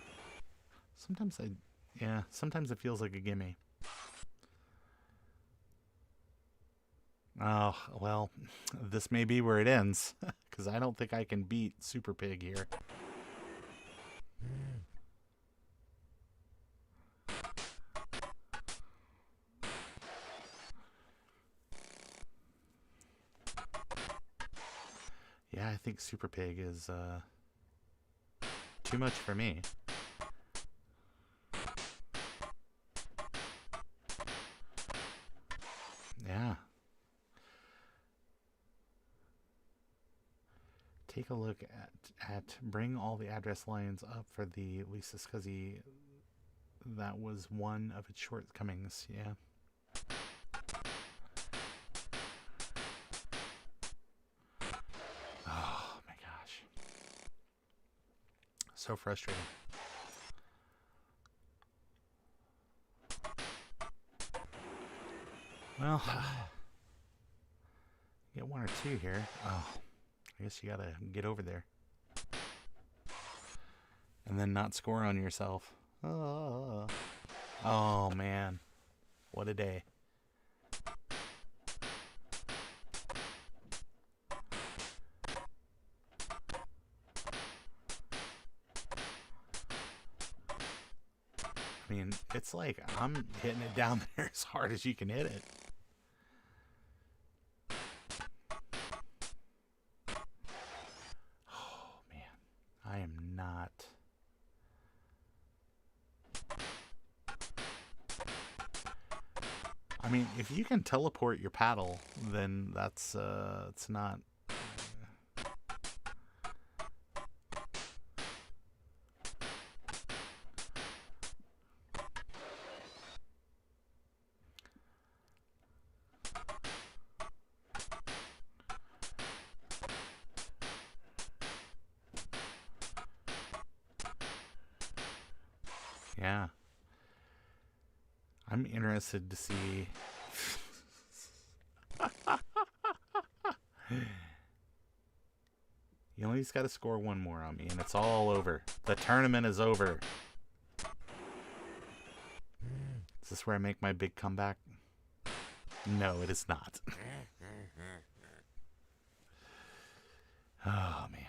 Sometimes it feels like a gimme. Oh, well, this may be where it ends, because I don't think I can beat Super Pig here. Yeah, I think Super Pig is too much for me. Yeah. Take a look at bring all the address lines up for the Lisa Scuzzy. That was one of its shortcomings. Yeah. Oh my gosh. So frustrating. Well, get one or two here. Oh, I guess you gotta get over there. And then not score on yourself. Oh man. What a day. I mean, it's like I'm hitting it down there as hard as you can hit it. Oh, man. I am not... I mean, if you can teleport your paddle, then that's, it's not... Yeah. I'm interested to see... You only just got to score one more on me, and it's all over. The tournament is over. Is this where I make my big comeback? No, it is not. Oh, man.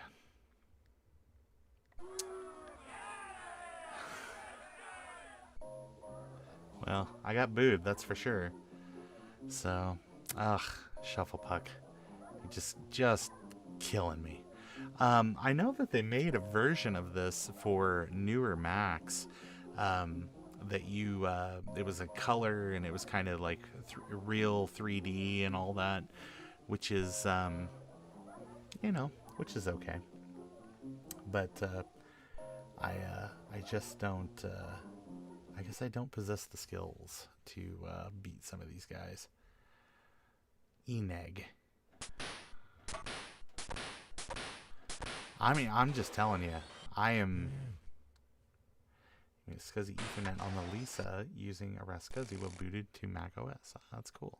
Well, I got booed, that's for sure. So, Shufflepuck. Just killing me. I know that they made a version of this for newer Macs. That you, it was a color and it was kind of like real 3D and all that, which is, which is okay. But I just don't. I guess I don't possess the skills to beat some of these guys. Eneg. I mean, I'm just telling you, I am. SCSI Ethernet on the Lisa using a RASCSI will booted to Mac OS. That's cool.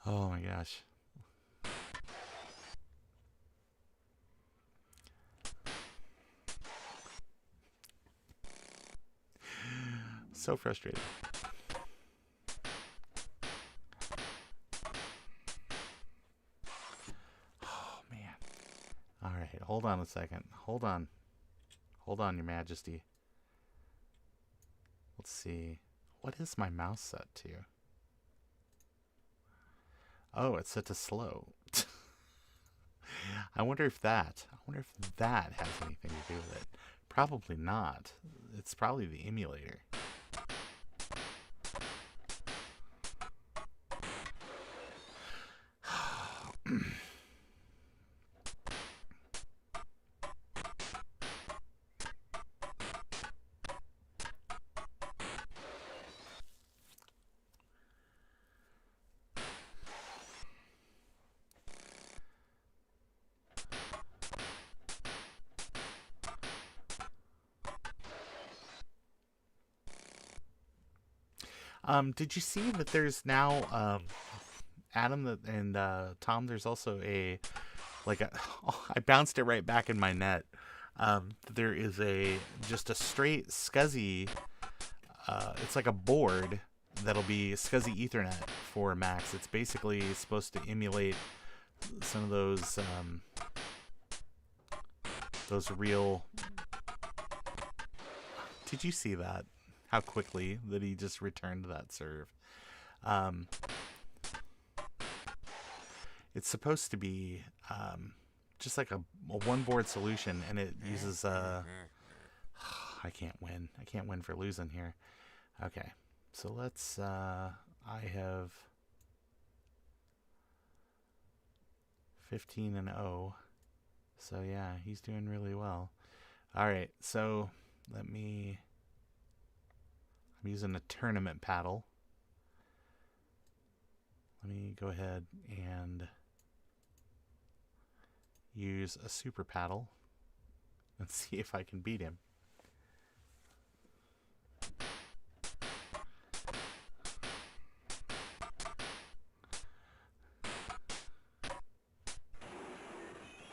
Oh my gosh. So frustrated. Oh man. All right, hold on a second. Hold on, Your Majesty. Let's see. What is my mouse set to? Oh, it's set to slow. I wonder if that has anything to do with it. Probably not. It's probably the emulator. Did you see that there's now Adam and Tom? There's also a like a. Oh, I bounced it right back in my net. There is just a straight SCSI. It's like a board that'll be SCSI Ethernet for Macs. It's basically supposed to emulate some of those real. Did you see that? How quickly that he just returned that serve. It's supposed to be just like a one board solution, and it uses I can't win. I can't win for losing here. Okay, so let's. I have 15-0. So yeah, he's doing really well. All right, so let me. I'm using a tournament paddle. Let me go ahead and use a super paddle and see if I can beat him.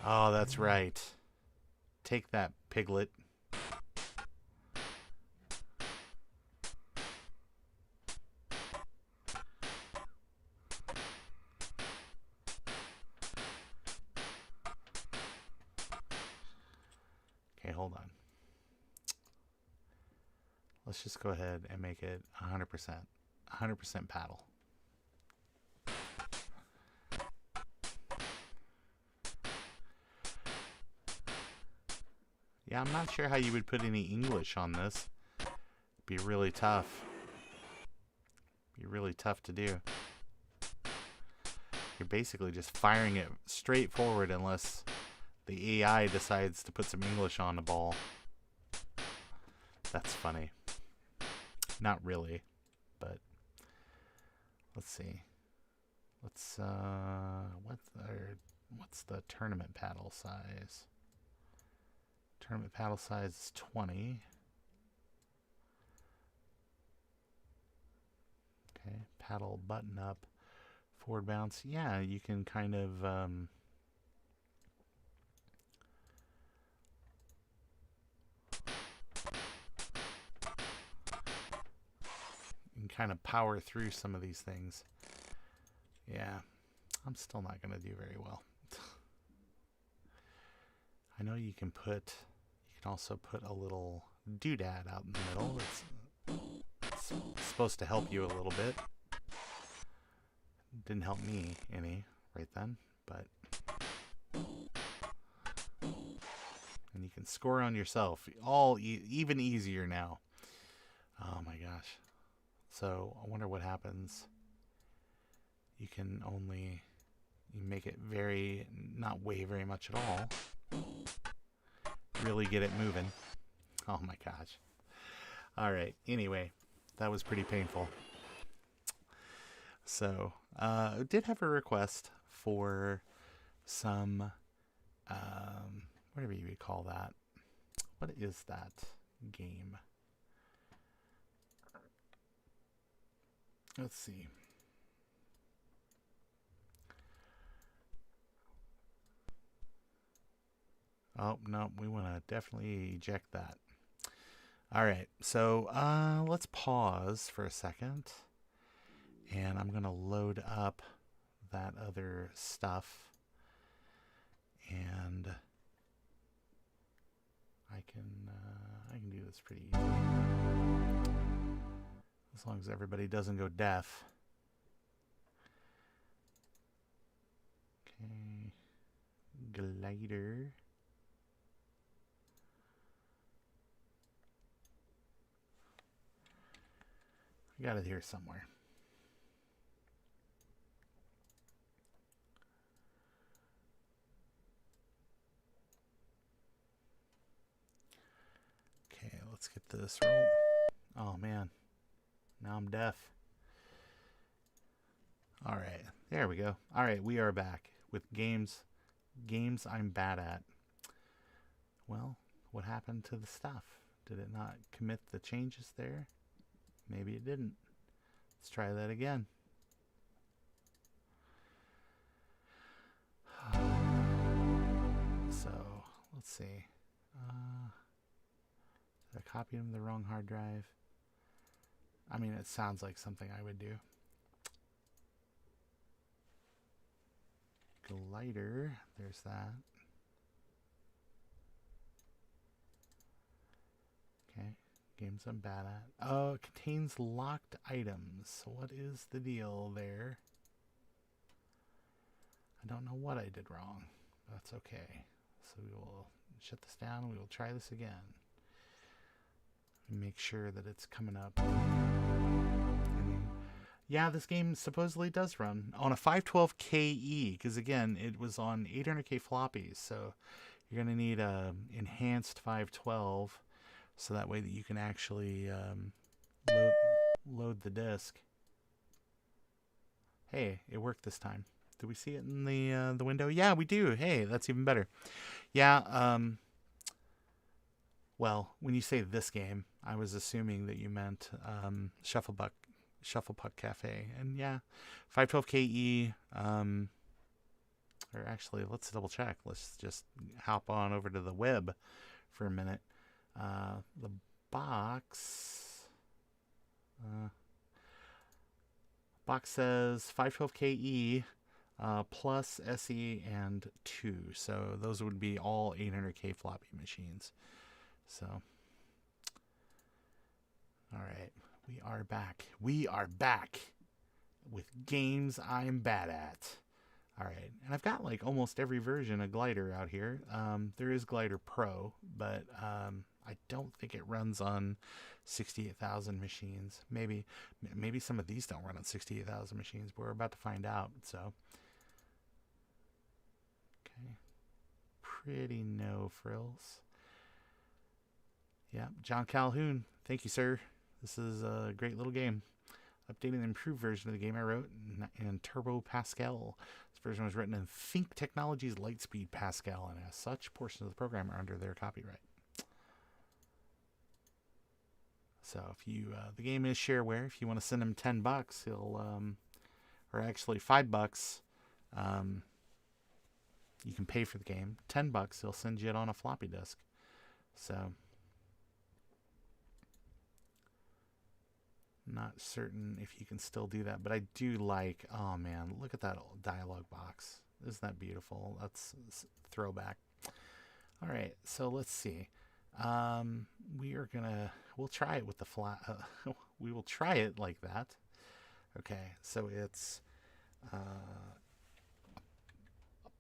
Oh, that's right. Take that, piglet. Okay, hold on. Let's just go ahead and make it 100%. 100% paddle. Yeah, I'm not sure how you would put any English on this. Be really tough. Be really tough to do. You're basically just firing it straight forward unless the AI decides to put some English on the ball. That's funny. Not really, but let's see. Let's what's the tournament paddle size? Tournament paddle size is 20. Okay, paddle button up, forward bounce. Yeah, you can kind of power through some of these things. Yeah, I'm still not going to do very well. I know you can also put a little doodad out in the middle. It's supposed to help you a little bit. Didn't help me any right then, but and you can score on yourself. All even easier now. Oh my gosh. So I wonder what happens. You can only make it not weigh very much at all. Really get it moving. Oh my gosh. All right. Anyway, that was pretty painful. So I did have a request for some, whatever you would call that. What is that game? Let's see. Oh, no, we want to definitely eject that. All right, so let's pause for a second. And I'm going to load up that other stuff. And I can do this pretty easily. As long as everybody doesn't go deaf. Okay. Glider. I got it here somewhere. Okay, let's get this roll. Oh man, now I'm deaf. All right, there we go. All right, we are back with games I'm bad at. Well, what happened to the stuff? Did it not commit the changes there? Maybe it didn't. Let's try that again. So, let's see. Did I copy him the wrong hard drive? I mean, it sounds like something I would do. Glider, there's that. Okay, games I'm bad at. Oh, it contains locked items. What is the deal there? I don't know what I did wrong. That's okay. So we will shut this down. We will try this again. Make sure that it's coming up. Yeah, this game supposedly does run on a 512KE, because again, it was on 800K floppies. So you're going to need a enhanced 512, so that way that you can actually load the disk. Hey, it worked this time. Do we see it in the window? Yeah, we do. Hey, that's even better. Yeah. Well, when you say this game, I was assuming that you meant Shufflepuck Cafe. And yeah, 512KE. Or actually, let's double check. Let's just hop on over to the web for a minute. The box. Box says 512KE plus SE and 2. So those would be all 800K floppy machines. So, all right, we are back. We are back with games I'm bad at. All right, and I've got like almost every version of Glider out here. There is Glider Pro, but I don't think it runs on 68,000 machines. Maybe some of these don't run on 68,000 machines, but we're about to find out. So, okay, pretty no frills. Yeah, John Calhoun, thank you, sir. This is a great little game. Updating and improved version of the game I wrote in Turbo Pascal. This version was written in Think Technologies Lightspeed Pascal, and as such, portions of the program are under their copyright. So if you, the game is shareware. If you want to send him $10, he'll, or actually $5, you can pay for the game. $10, he'll send you it on a floppy disk. So. Not certain if you can still do that, but I do like, oh man, look at that old dialogue box. Isn't that beautiful? That's throwback. All right, so let's see. We'll try it with the flat. We will try it like that. Okay, so it's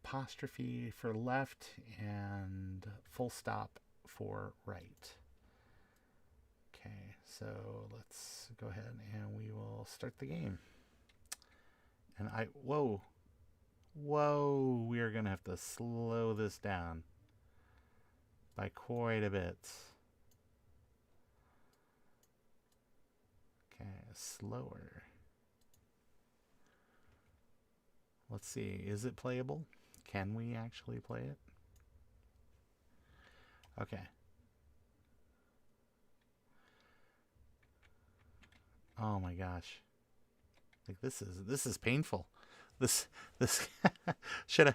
apostrophe for left and full stop for right. Okay, so let's go ahead and we will start the game. And whoa, we are going to have to slow this down by quite a bit. Okay, slower. Let's see, is it playable? Can we actually play it? Okay. Oh my gosh. Like this is painful. This should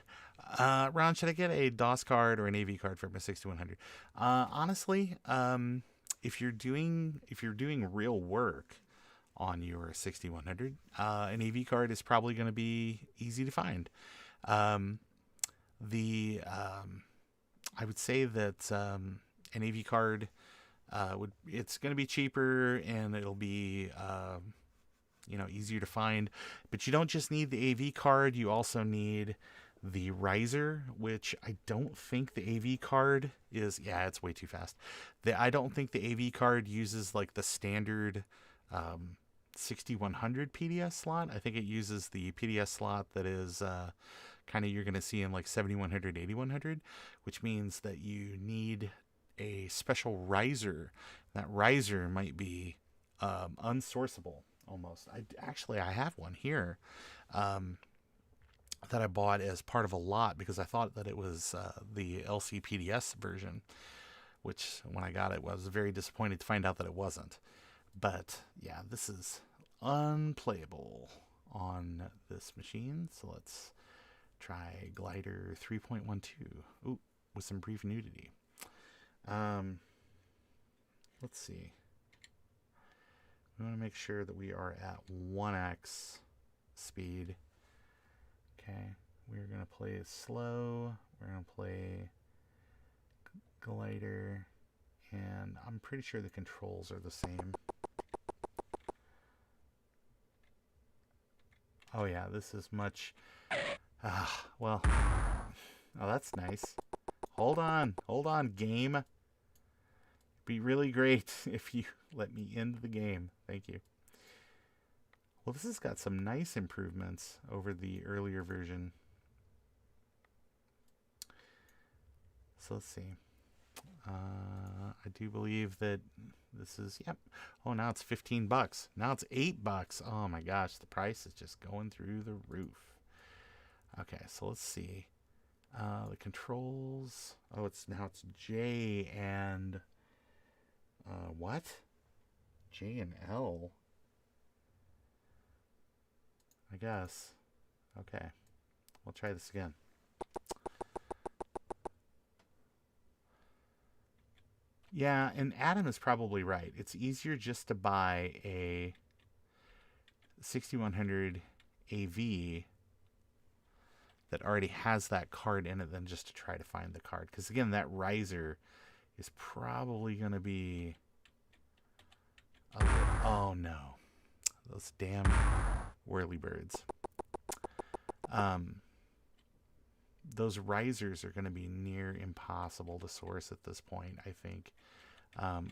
I Ron, should I get a DOS card or an AV card for my 6100? Honestly, if you're doing real work on your 6100, an AV card is probably going to be easy to find. I would say that an AV card it's going to be cheaper and it'll be easier to find, but you don't just need the AV card, you also need the riser, which I don't think the AV card is. Yeah, it's way too fast. I don't think the AV card uses like the standard 6100 PDS slot. I think it uses the PDS slot that is kind of you're going to see in like 7100, 8100, which means that you need a special riser. That riser might be unsourceable almost. I have one here that I bought as part of a lot because I thought that it was the LCPDS version, which when I got it, I was very disappointed to find out that it wasn't. But yeah, this is unplayable on this machine. So let's try Glider 3.12. Ooh, with some brief nudity. Let's see. We want to make sure that we are at 1x speed. Okay, we're going to play it slow. We're going to play Glider, and I'm pretty sure the controls are the same. Oh yeah, this is much... well... Oh, that's nice. Hold on, game. Be really great if you let me end the game. Thank you. Well, this has got some nice improvements over the earlier version. So let's see. I do believe that this is, yep. Oh, now it's $15. Now it's $8. Oh my gosh, the price is just going through the roof. Okay, so let's see. The controls. Oh, it's J and what? J and L. I guess. Okay. We'll try this again. Yeah, and Adam is probably right. It's easier just to buy a 6100 AV that already has that card in it than just to try to find the card. Because again, that riser is probably going to be... oh no. Those damn whirlybirds. Those risers are going to be near impossible to source at this point, I think.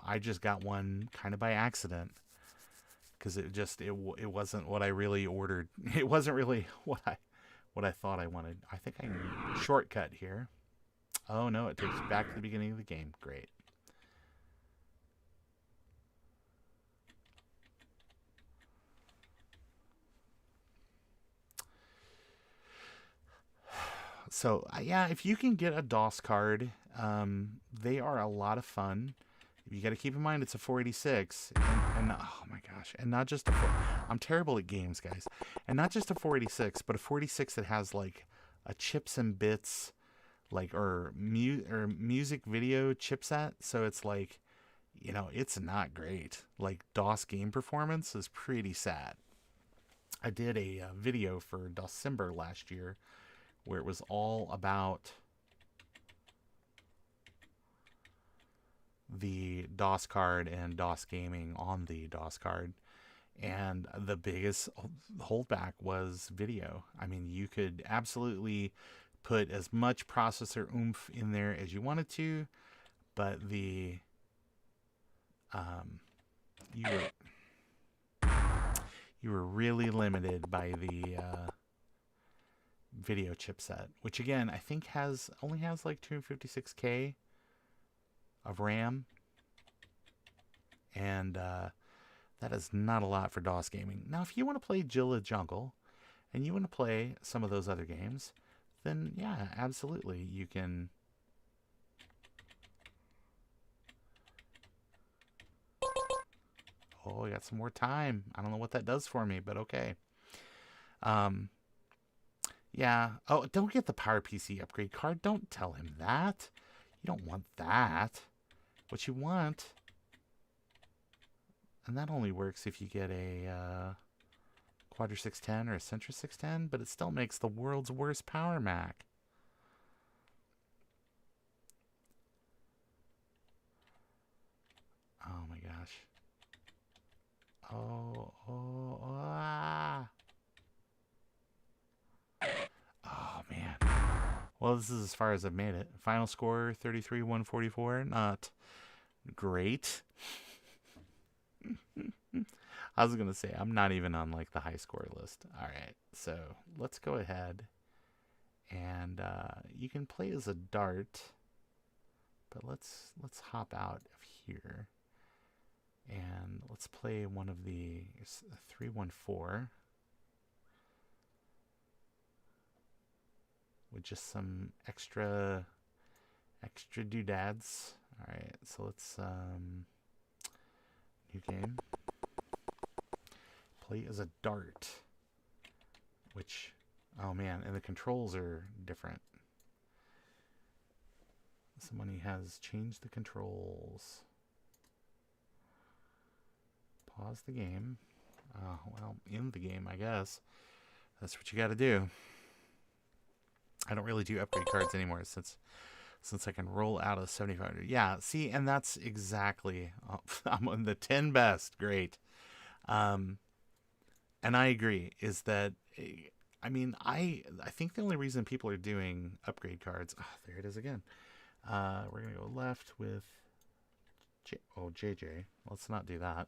I just got one kind of by accident because it wasn't what I really ordered. It wasn't really what I thought I wanted. I think I can shortcut here. Oh no, it takes you back to the beginning of the game. Great. So yeah, if you can get a DOS card, they are a lot of fun. You got to keep in mind it's a 486, and oh my gosh, and not just I'm terrible at games, guys, and not just a 486, but a 486 that has like a chips and bits, like or music video chipset. So it's like, you know, it's not great. Like DOS game performance is pretty sad. I did a video for December last year where it was all about the DOS card and DOS gaming on the DOS card. And the biggest holdback was video. I mean, you could absolutely put as much processor oomph in there as you wanted to, but you were really limited by the video chipset, which again I think only has like 256K of RAM, and that is not a lot for DOS gaming. Now, if you want to play Jilla Jungle and you want to play some of those other games, then yeah, absolutely you can. Oh, I got some more time. I don't know what that does for me, but okay. Yeah. Oh, don't get the PowerPC upgrade card. Don't tell him that. You don't want that. What you want, and that only works if you get a Quadra 610 or a Centra 610, but it still makes the world's worst Power Mac. Oh my gosh. Oh man. Well, this is as far as I've made it. Final score 33-144. Not great. I was gonna say I'm not even on like the high score list. All right, so let's go ahead and you can play as a dart, but let's hop out of here and let's play one of the 314 with just some extra doodads. All right, so let's new game. Plate is a dart. Which, oh man, and the controls are different. Somebody has changed the controls. Pause the game. Well, in the game, I guess. That's what you got to do. I don't really do upgrade cards anymore since I can roll out of 7500. Yeah, see, and that's exactly. I'm on the 10 best. Great. And I agree. Is that? I mean, I think the only reason people are doing upgrade cards. Oh, there it is again. We're gonna go left with. JJ. Let's not do that.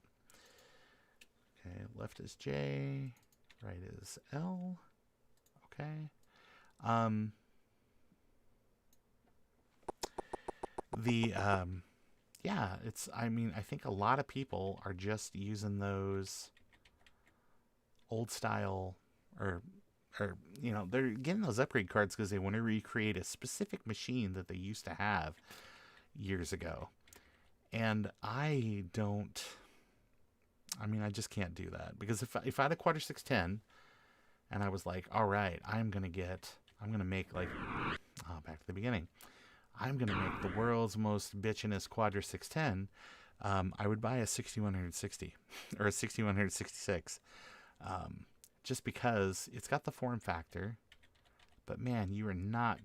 Okay, left is J, right is L. Okay. Yeah, I mean, I think a lot of people are just using those old style or they're getting those upgrade cards because they want to recreate a specific machine that they used to have years ago. And I just can't do that, because if I had a Quadra 610 and I was like, all right, I'm going to make like, back to the beginning. I'm going to make the world's most bitchinest Quadra 610. I would buy a 6160 or a 6166. Just because it's got the form factor, but man, you are not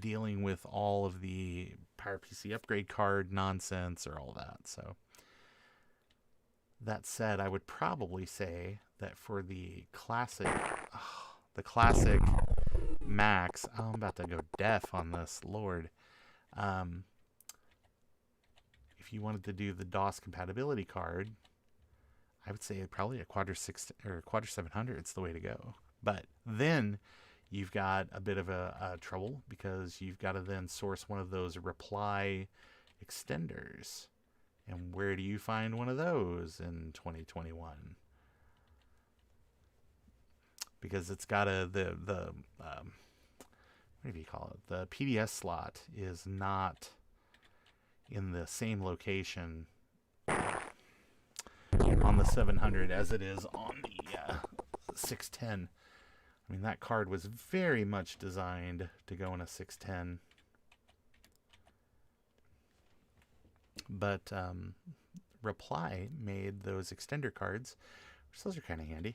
dealing with all of the PowerPC upgrade card nonsense or all that. So that said, I would probably say that for the classic Max, I'm about to go deaf on this, Lord. If you wanted to do the DOS compatibility card, I would say probably a Quadra 6 or Quadra 700 is the way to go. But then you've got a bit of a trouble, because you've got to then source one of those reply extenders. And where do you find one of those in 2021? Because it's got what do you call it? The PDS slot is not in the same location on the 700 as it is on the 610. I mean, that card was very much designed to go in a 610. But Reply made those extender cards, which those are kind of handy.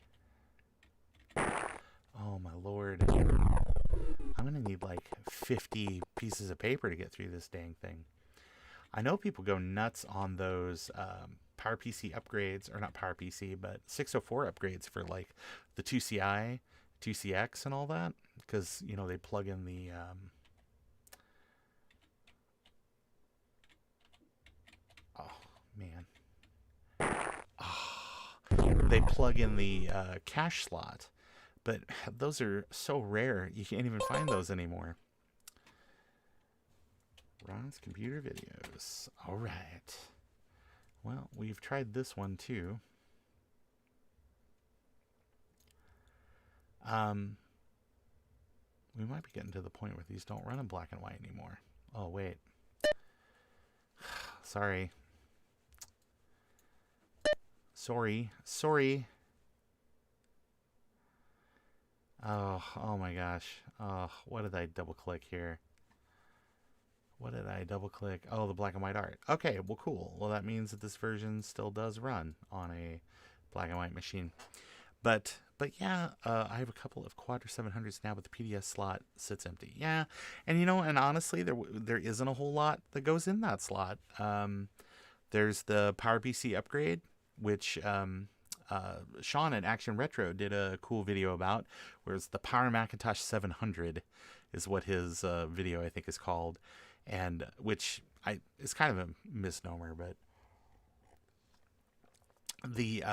Oh my lord. I'm going to need like 50 pieces of paper to get through this dang thing. I know people go nuts on those PowerPC upgrades, or not PowerPC, but 604 upgrades for like the 2CI, 2CX and all that, because, they plug in the they plug in the cache slot, but those are so rare you can't even find those anymore. Ron's computer videos. All right. Well, we've tried this one too. We might be getting to the point where these don't run in black and white anymore. Oh, wait. Sorry. Sorry. Oh my gosh. Oh, what did I double click here? What did I double click? Oh, the black and white art. Okay, well, cool. Well, that means that this version still does run on a black and white machine. But yeah, I have a couple of Quadra 700s now, but the PDS slot sits empty. Yeah, and and honestly, there isn't a whole lot that goes in that slot. There's the PowerPC upgrade, which Sean at Action Retro did a cool video about, whereas the Power Macintosh 700 is what his video, I think, is called, and which is kind of a misnomer, but the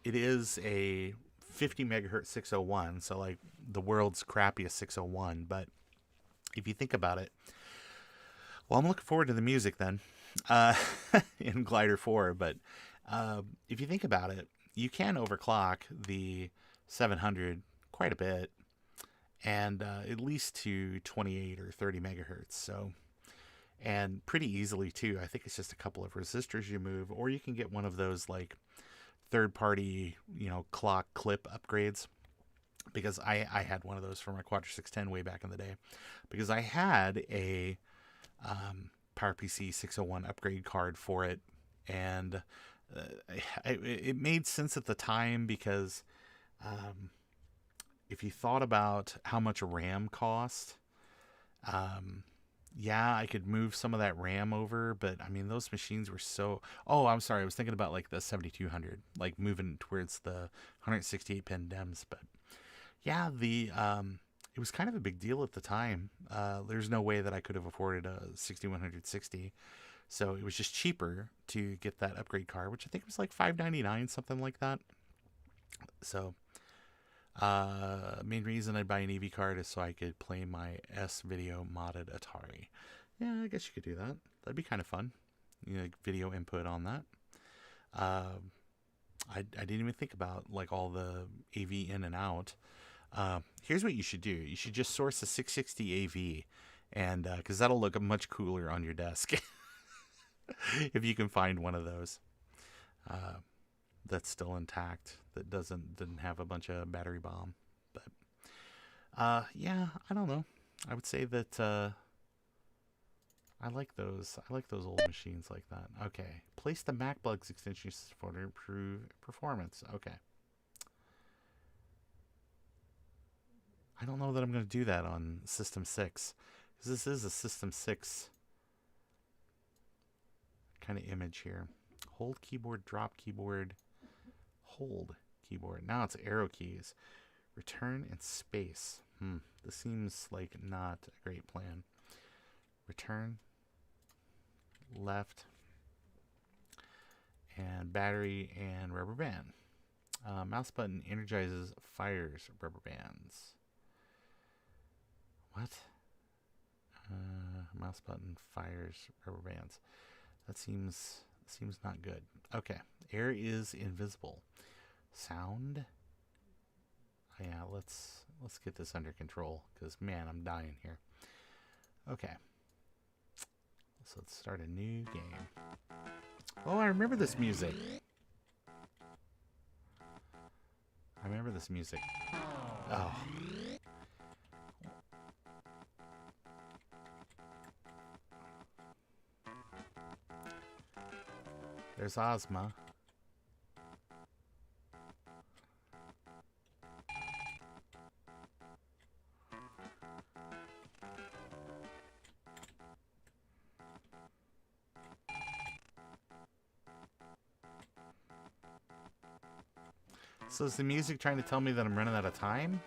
it is a 50 megahertz 601, so like the world's crappiest 601. But if you think about it, well, I'm looking forward to the music then in Glider 4. But if you think about it, you can overclock the 700 quite a bit, and at least to 28 or 30 megahertz. So, and pretty easily too. I think it's just a couple of resistors you move, or you can get one of those like third-party, clock clip upgrades, because I had one of those for my Quadra 610 way back in the day, because I had a PowerPC 601 upgrade card for it, and it made sense at the time, because if you thought about how much RAM cost, yeah, I could move some of that RAM over, but I mean, those machines were so... Oh, I'm sorry. I was thinking about like the 7200, like moving towards the 168 pin DEMS. But yeah, it was kind of a big deal at the time. There's no way that I could have afforded a 6160. So it was just cheaper to get that upgrade card, which I think was like $599, something like that. So main reason I'd buy an EV card is so I could play my S-Video modded Atari. Yeah, I guess you could do that. That'd be kind of fun. Like video input on that. I didn't even think about like all the AV in and out. Here's what you should do. You should just source a 660 AV, and because that'll look much cooler on your desk if you can find one of those. That's still intact, that didn't have a bunch of battery bomb. But yeah, I don't know. I would say that I like those old machines like that. Okay, place the MacBugs extension for to improve performance. Okay, I don't know that I'm going to do that on System 6, because this is a System 6 kind of image here. Hold keyboard, drop keyboard, hold keyboard. Now it's arrow keys. Return and space. This seems like not a great plan. Return, left, and battery and rubber band. Mouse button energizes, fires rubber bands. What? Mouse button fires rubber bands. That seems not good. Okay, air is invisible. Sound. Oh, yeah, let's get this under control, because man, I'm dying here. Okay, so let's start a new game. Oh, I remember this music. Oh. There's Ozma. So is the music trying to tell me that I'm running out of time?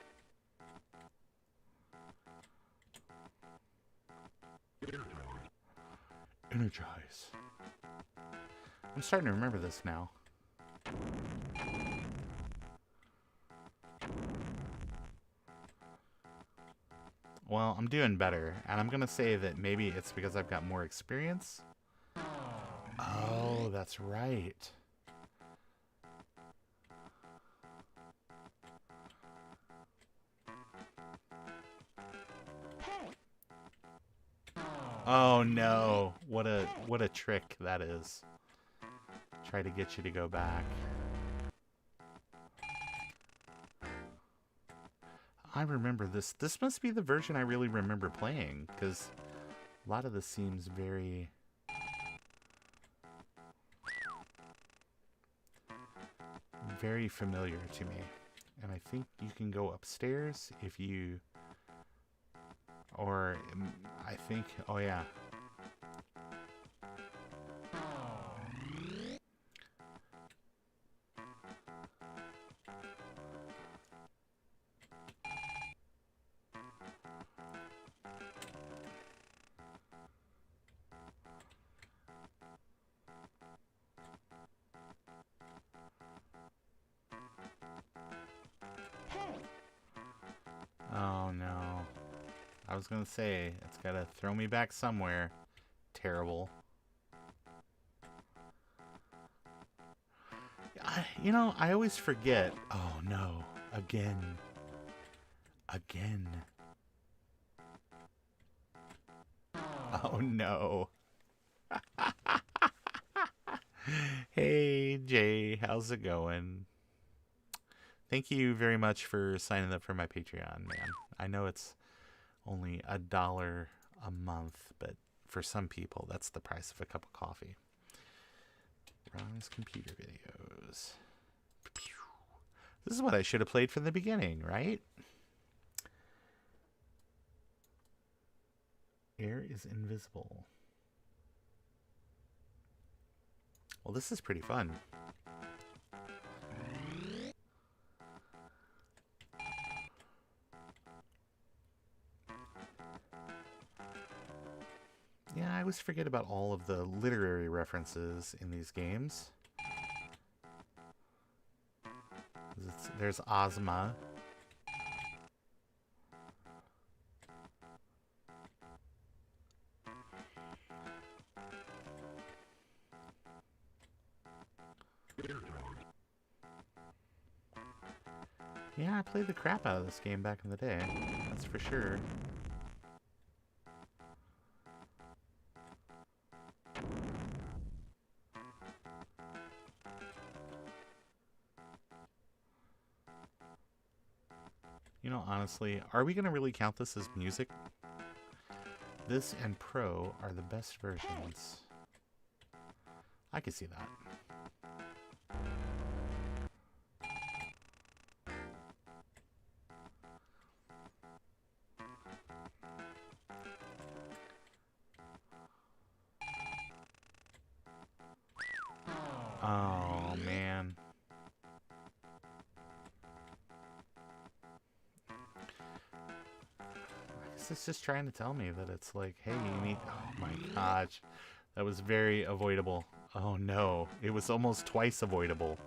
Energize. I'm starting to remember this now. Well, I'm doing better, and I'm gonna say that maybe it's because I've got more experience. Oh, that's right. Oh no, what a trick that is. Try to get you to go back. I remember this. This must be the version I really remember playing, because a lot of this seems very... very familiar to me. And I think you can go upstairs if you... Or, I think... Oh, yeah. Oh, no. I was gonna say, it's gotta throw me back somewhere. Terrible. I always forget. Oh, no. Again. Again. Oh, no. Hey, Jay, how's it going? Thank you very much for signing up for my Patreon, man. I know it's only $1 a month, but for some people, that's the price of a cup of coffee. Ron's computer videos. This is what I should have played from the beginning, right? Air is invisible. Well, this is pretty fun. Yeah, I always forget about all of the literary references in these games. There's Ozma. Yeah, I played the crap out of this game back in the day. That's for sure. You know, honestly, are we going to really count this as music? This and Pro are the best versions. I could see that. Oh, man. I guess it's just trying to tell me that it's like, hey, you need... Oh, my gosh. That was very avoidable. Oh, no. It was almost twice avoidable.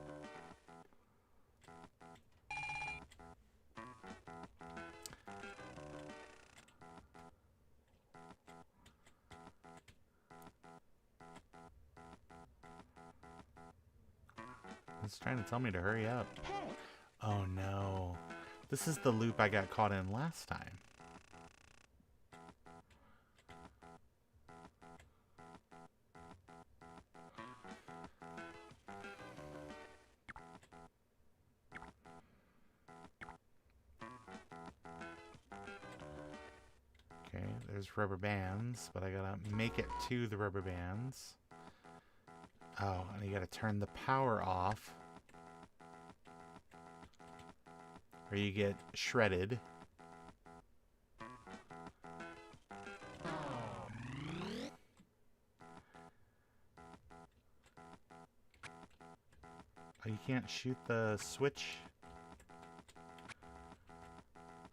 It's trying to tell me to hurry up. Oh no. This is the loop I got caught in last time. Okay, there's rubber bands, but I gotta make it to the rubber bands. Oh, and you gotta turn the power off, or you get shredded. Oh, you can't shoot the switch?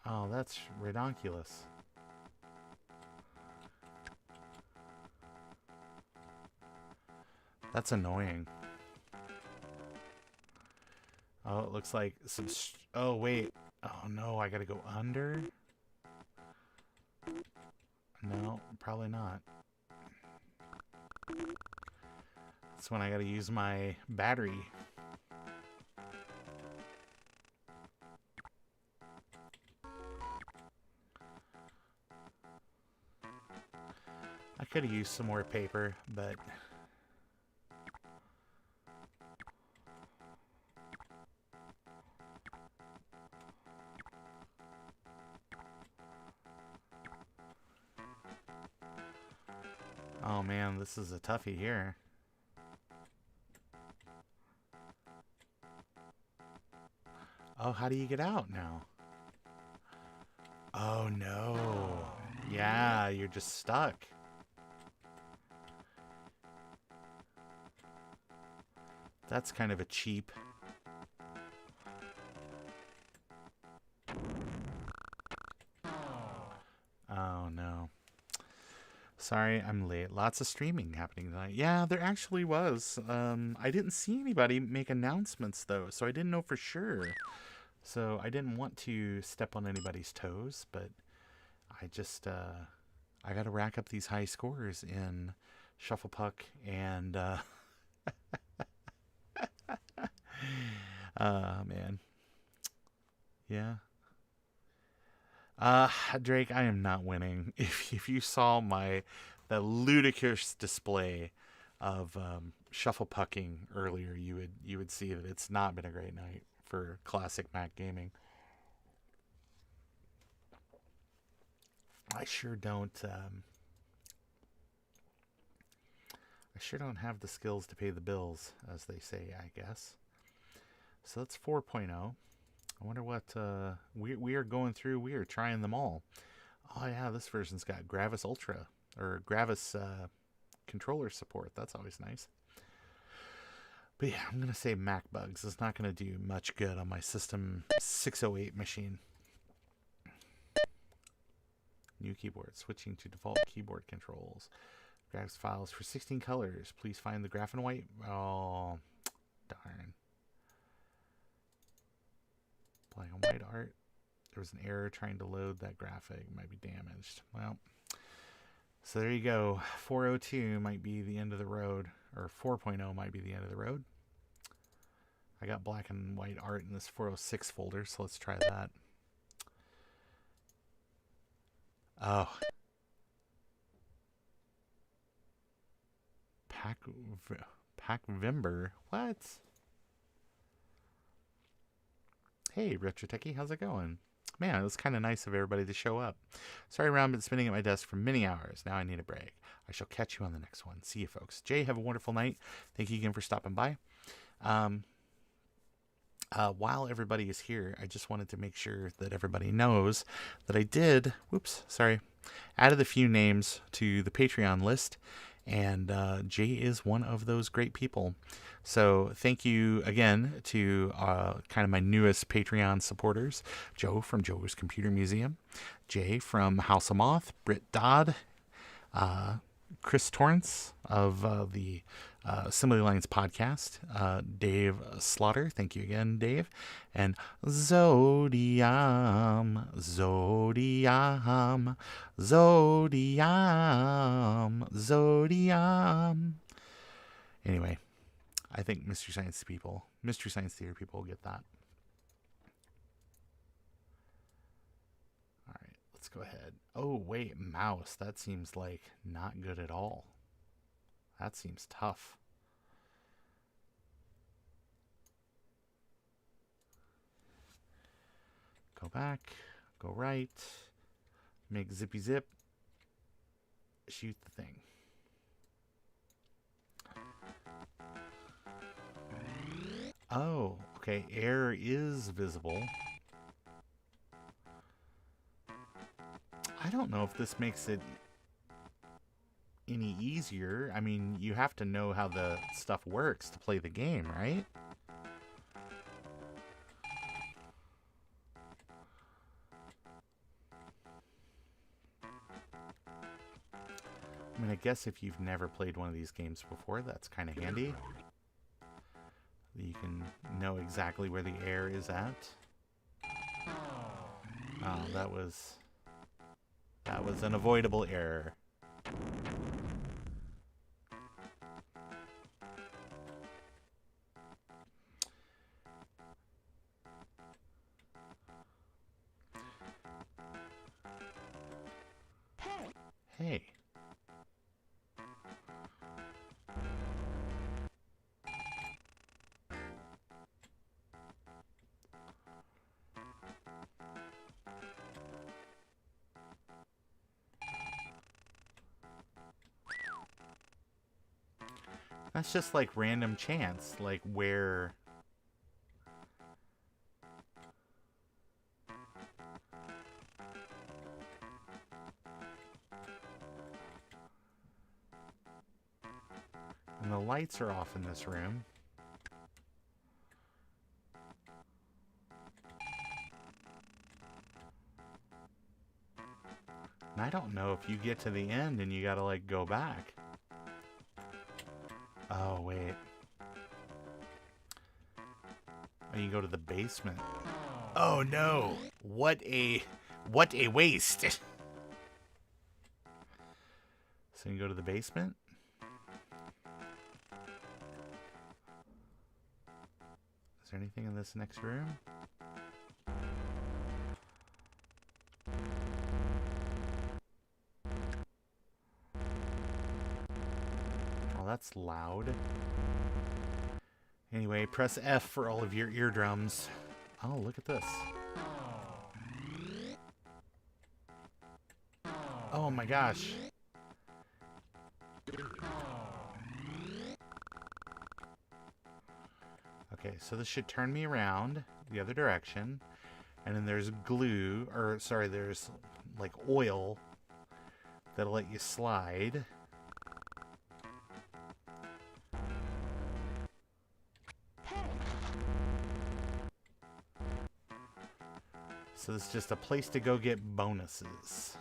Oh, that's redonkulous. That's annoying. Oh, it looks like some... Oh, wait. Oh, no, I gotta go under? No, probably not. That's when I gotta use my battery. I could have used some more paper, but... Oh man, this is a toughie here. Oh, how do you get out now? Oh no. Yeah, you're just stuck. That's kind of a cheap. Oh no. Sorry, I'm late. Lots of streaming happening tonight. Yeah, there actually was. I didn't see anybody make announcements though, so I didn't know for sure. So I didn't want to step on anybody's toes, but I just I got to rack up these high scores in Shufflepuck and man. Yeah. Drake, I am not winning. If you saw the ludicrous display of shufflepucking earlier, you would see that it's not been a great night for classic Mac gaming. I sure don't have the skills to pay the bills, as they say, I guess. So that's 4.0. I wonder what we are going through. We are trying them all. Oh yeah, this version's got Gravis Ultra or Gravis controller support. That's always nice. But yeah, I'm gonna say Mac bugs. It's not gonna do much good on my System 608 machine. New keyboard. Switching to default keyboard controls. Graphics files for 16 colors. Please find the graph and white. Oh, darn. Black and white art. There was an error trying to load that graphic. Might be damaged. Well, so there you go. 402 might be the end of the road. Or 4.0 might be the end of the road. I got black and white art in this 406 folder, so let's try that. Oh. Packvimber? What? Hey, RetroTechie, how's it going? Man, it was kind of nice of everybody to show up. Sorry, Ron, been spinning at my desk for many hours. Now I need a break. I shall catch you on the next one. See you, folks. Jay, have a wonderful night. Thank you again for stopping by. While everybody is here, I just wanted to make sure that everybody knows that I did, added a few names to the Patreon list, and Jay is one of those great people. So thank you again to kind of my newest Patreon supporters, Joe from Joe's Computer Museum, Jay from House of Moth, Britt Dodd, Chris Torrence of the Assembly Lines podcast, Dave Slaughter, thank you again, Dave, and Zodium. Anyway, I think Mystery Science Theater people will get that. All right, let's go ahead. Oh, wait, mouse. That seems like not good at all. That seems tough. Go back, go right, make zippy zip, shoot the thing. Oh, okay, air is visible. I don't know if this makes it any easier. I mean, you have to know how the stuff works to play the game, right? I mean, I guess if you've never played one of these games before, that's kind of handy. You can know exactly where the air is at. Oh, that was an avoidable error. Hey. That's just like random chance, like where... And the lights are off in this room. And I don't know if you get to the end and you gotta like go back. Oh, wait. Oh, you go to the basement. Oh no! What a waste! So you go to the basement? Is there anything in this next room? Oh, that's loud. Anyway, press F for all of your eardrums. Oh, look at this. Oh my gosh. Okay, so this should turn me around the other direction. And then there's glue, or sorry, there's like oil that'll let you slide. So this is just a place to go get bonuses.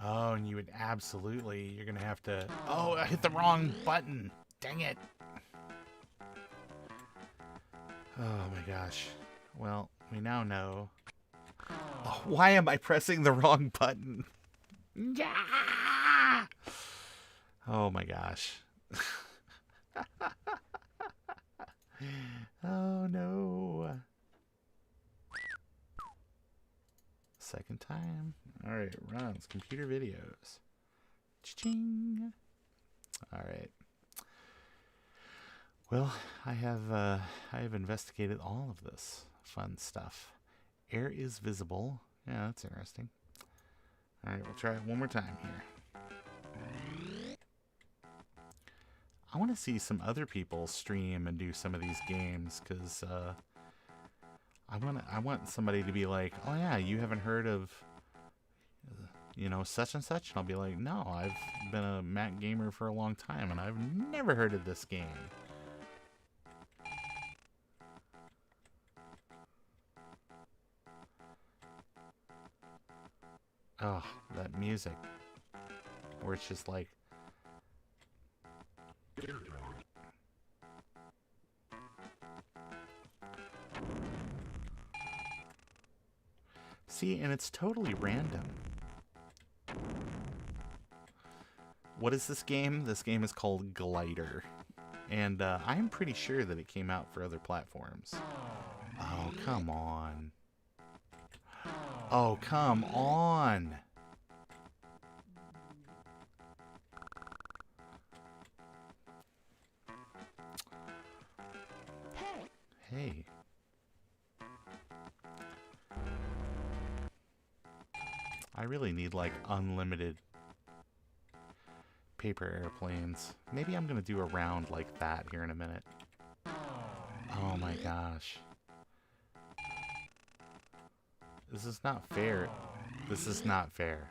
Oh, and you would absolutely, you're going to have to... Oh, I hit the wrong button. Dang it. Oh my gosh. Well, we now know. Oh, why am I pressing the wrong button? Yeah! Oh my gosh. Oh no. Second time. Alright, runs. Computer videos. Cha-ching. Alright. Well, I have investigated all of this fun stuff. Air is visible. Yeah, that's interesting. Alright, we'll try it one more time here. I want to see some other people stream and do some of these games, because I want somebody to be like, oh yeah, you haven't heard of, you know, such and such? And I'll be like, no, I've been a Mac gamer for a long time, and I've never heard of this game. Oh, that music. Where it's just like... See, and it's totally random. What is this game? This game is called Glider. And I'm pretty sure that it came out for other platforms. Oh, come on. Oh, come on. Hey. I really need like unlimited paper airplanes. Maybe I'm gonna do a round like that here in a minute. Oh my gosh. This is not fair. This is not fair.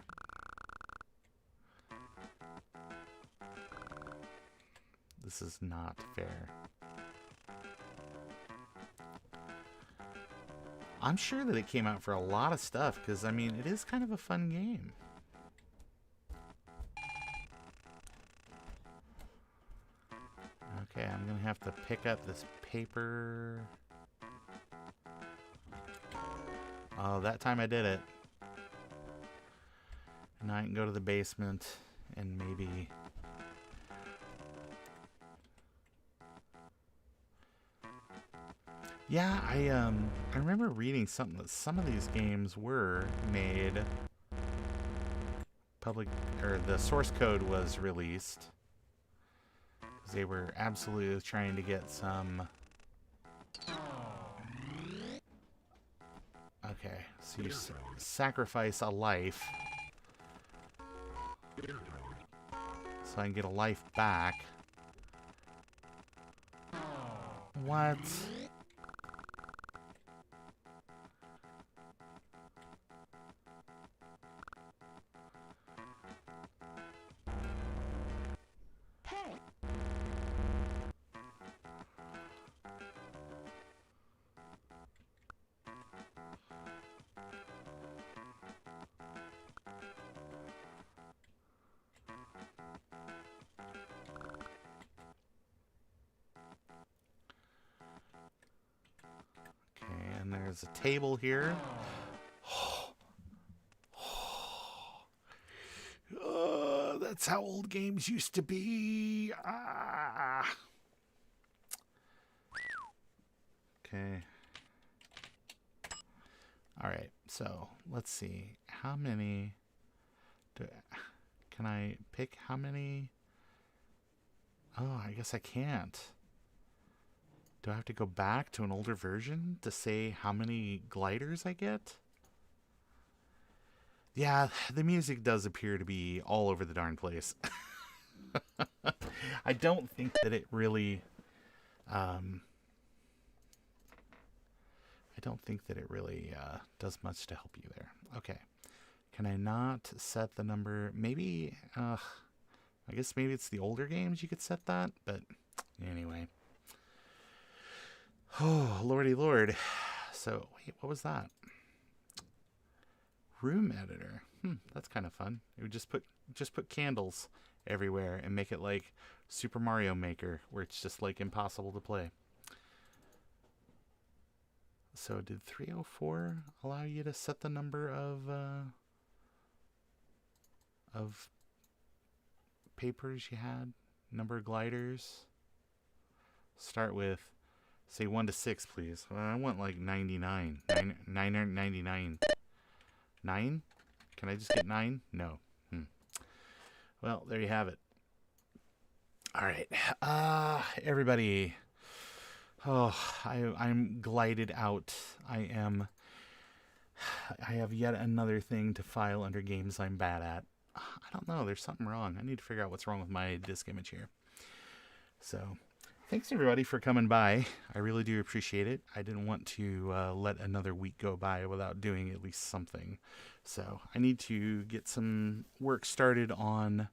This is not fair. I'm sure that it came out for a lot of stuff, because, I mean, it is kind of a fun game. Okay, I'm going to have to pick up this paper. Oh, that time I did it. Now I can go to the basement and maybe... Yeah, I remember reading something that some of these games were made public, or the source code was released because they were absolutely trying to get some. Okay, so you sacrifice a life so I can get a life back. What? There's a table here. That's how old games used to be. Ah. Okay. All right. So let's see. How many? Can I pick how many? Oh, I guess I can't. Do I have to go back to an older version to say how many gliders I get? Yeah, the music does appear to be all over the darn place. I don't think that it really... I don't think that it really does much to help you there. Okay. Can I not set the number? Maybe... I guess maybe it's the older games you could set that, but anyway. Oh, lordy lord. So, wait, what was that? Room editor. That's kind of fun. It would just put candles everywhere and make it like Super Mario Maker, where it's just like impossible to play. So did 304 allow you to set the number of papers you had? Number of gliders? Start with, say 1 to 6, please. Well, I want like 99. 999. 9? Can I just get 9? No. Well, there you have it. All right. Everybody. Oh, I'm glided out. I have yet another thing to file under games I'm bad at. I don't know. There's something wrong. I need to figure out what's wrong with my disk image here. So, thanks everybody for coming by. I really do appreciate it. I didn't want to let another week go by without doing at least something. So I need to get some work started on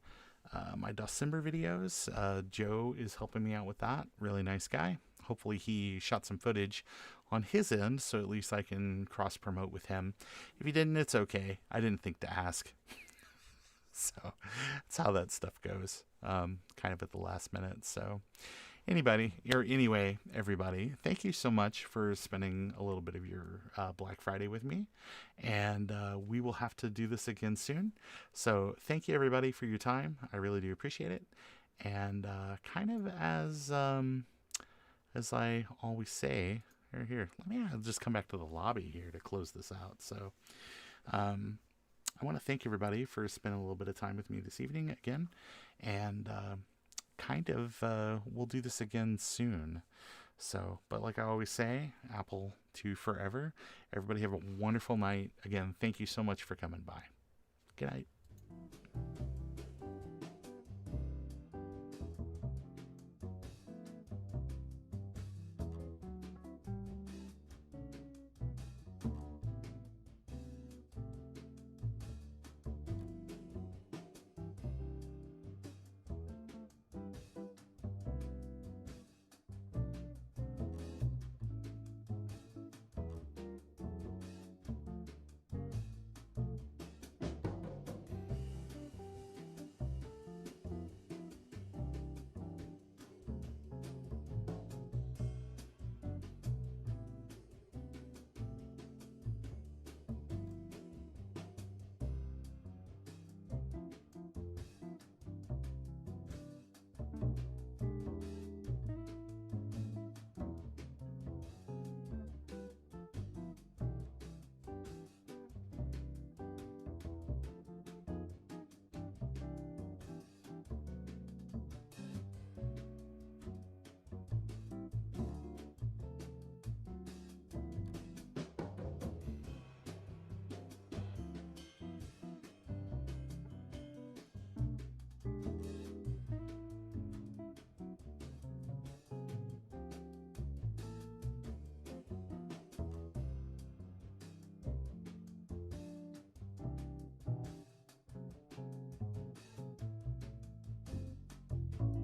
my December videos. Joe is helping me out with that. Really nice guy. Hopefully he shot some footage on his end, so at least I can cross-promote with him. If he didn't, it's okay. I didn't think to ask. So that's how that stuff goes, kind of at the last minute. So anyway, everybody, thank you so much for spending a little bit of your Black Friday with me. And we will have to do this again soon. So thank you, everybody, for your time. I really do appreciate it. And kind of as I always say, here, let me just come back to the lobby here to close this out. So I want to thank everybody for spending a little bit of time with me this evening again. And we'll do this again soon. So, but like I always say, Apple to forever. Everybody have a wonderful night. Again, thank you so much for coming by. Good night.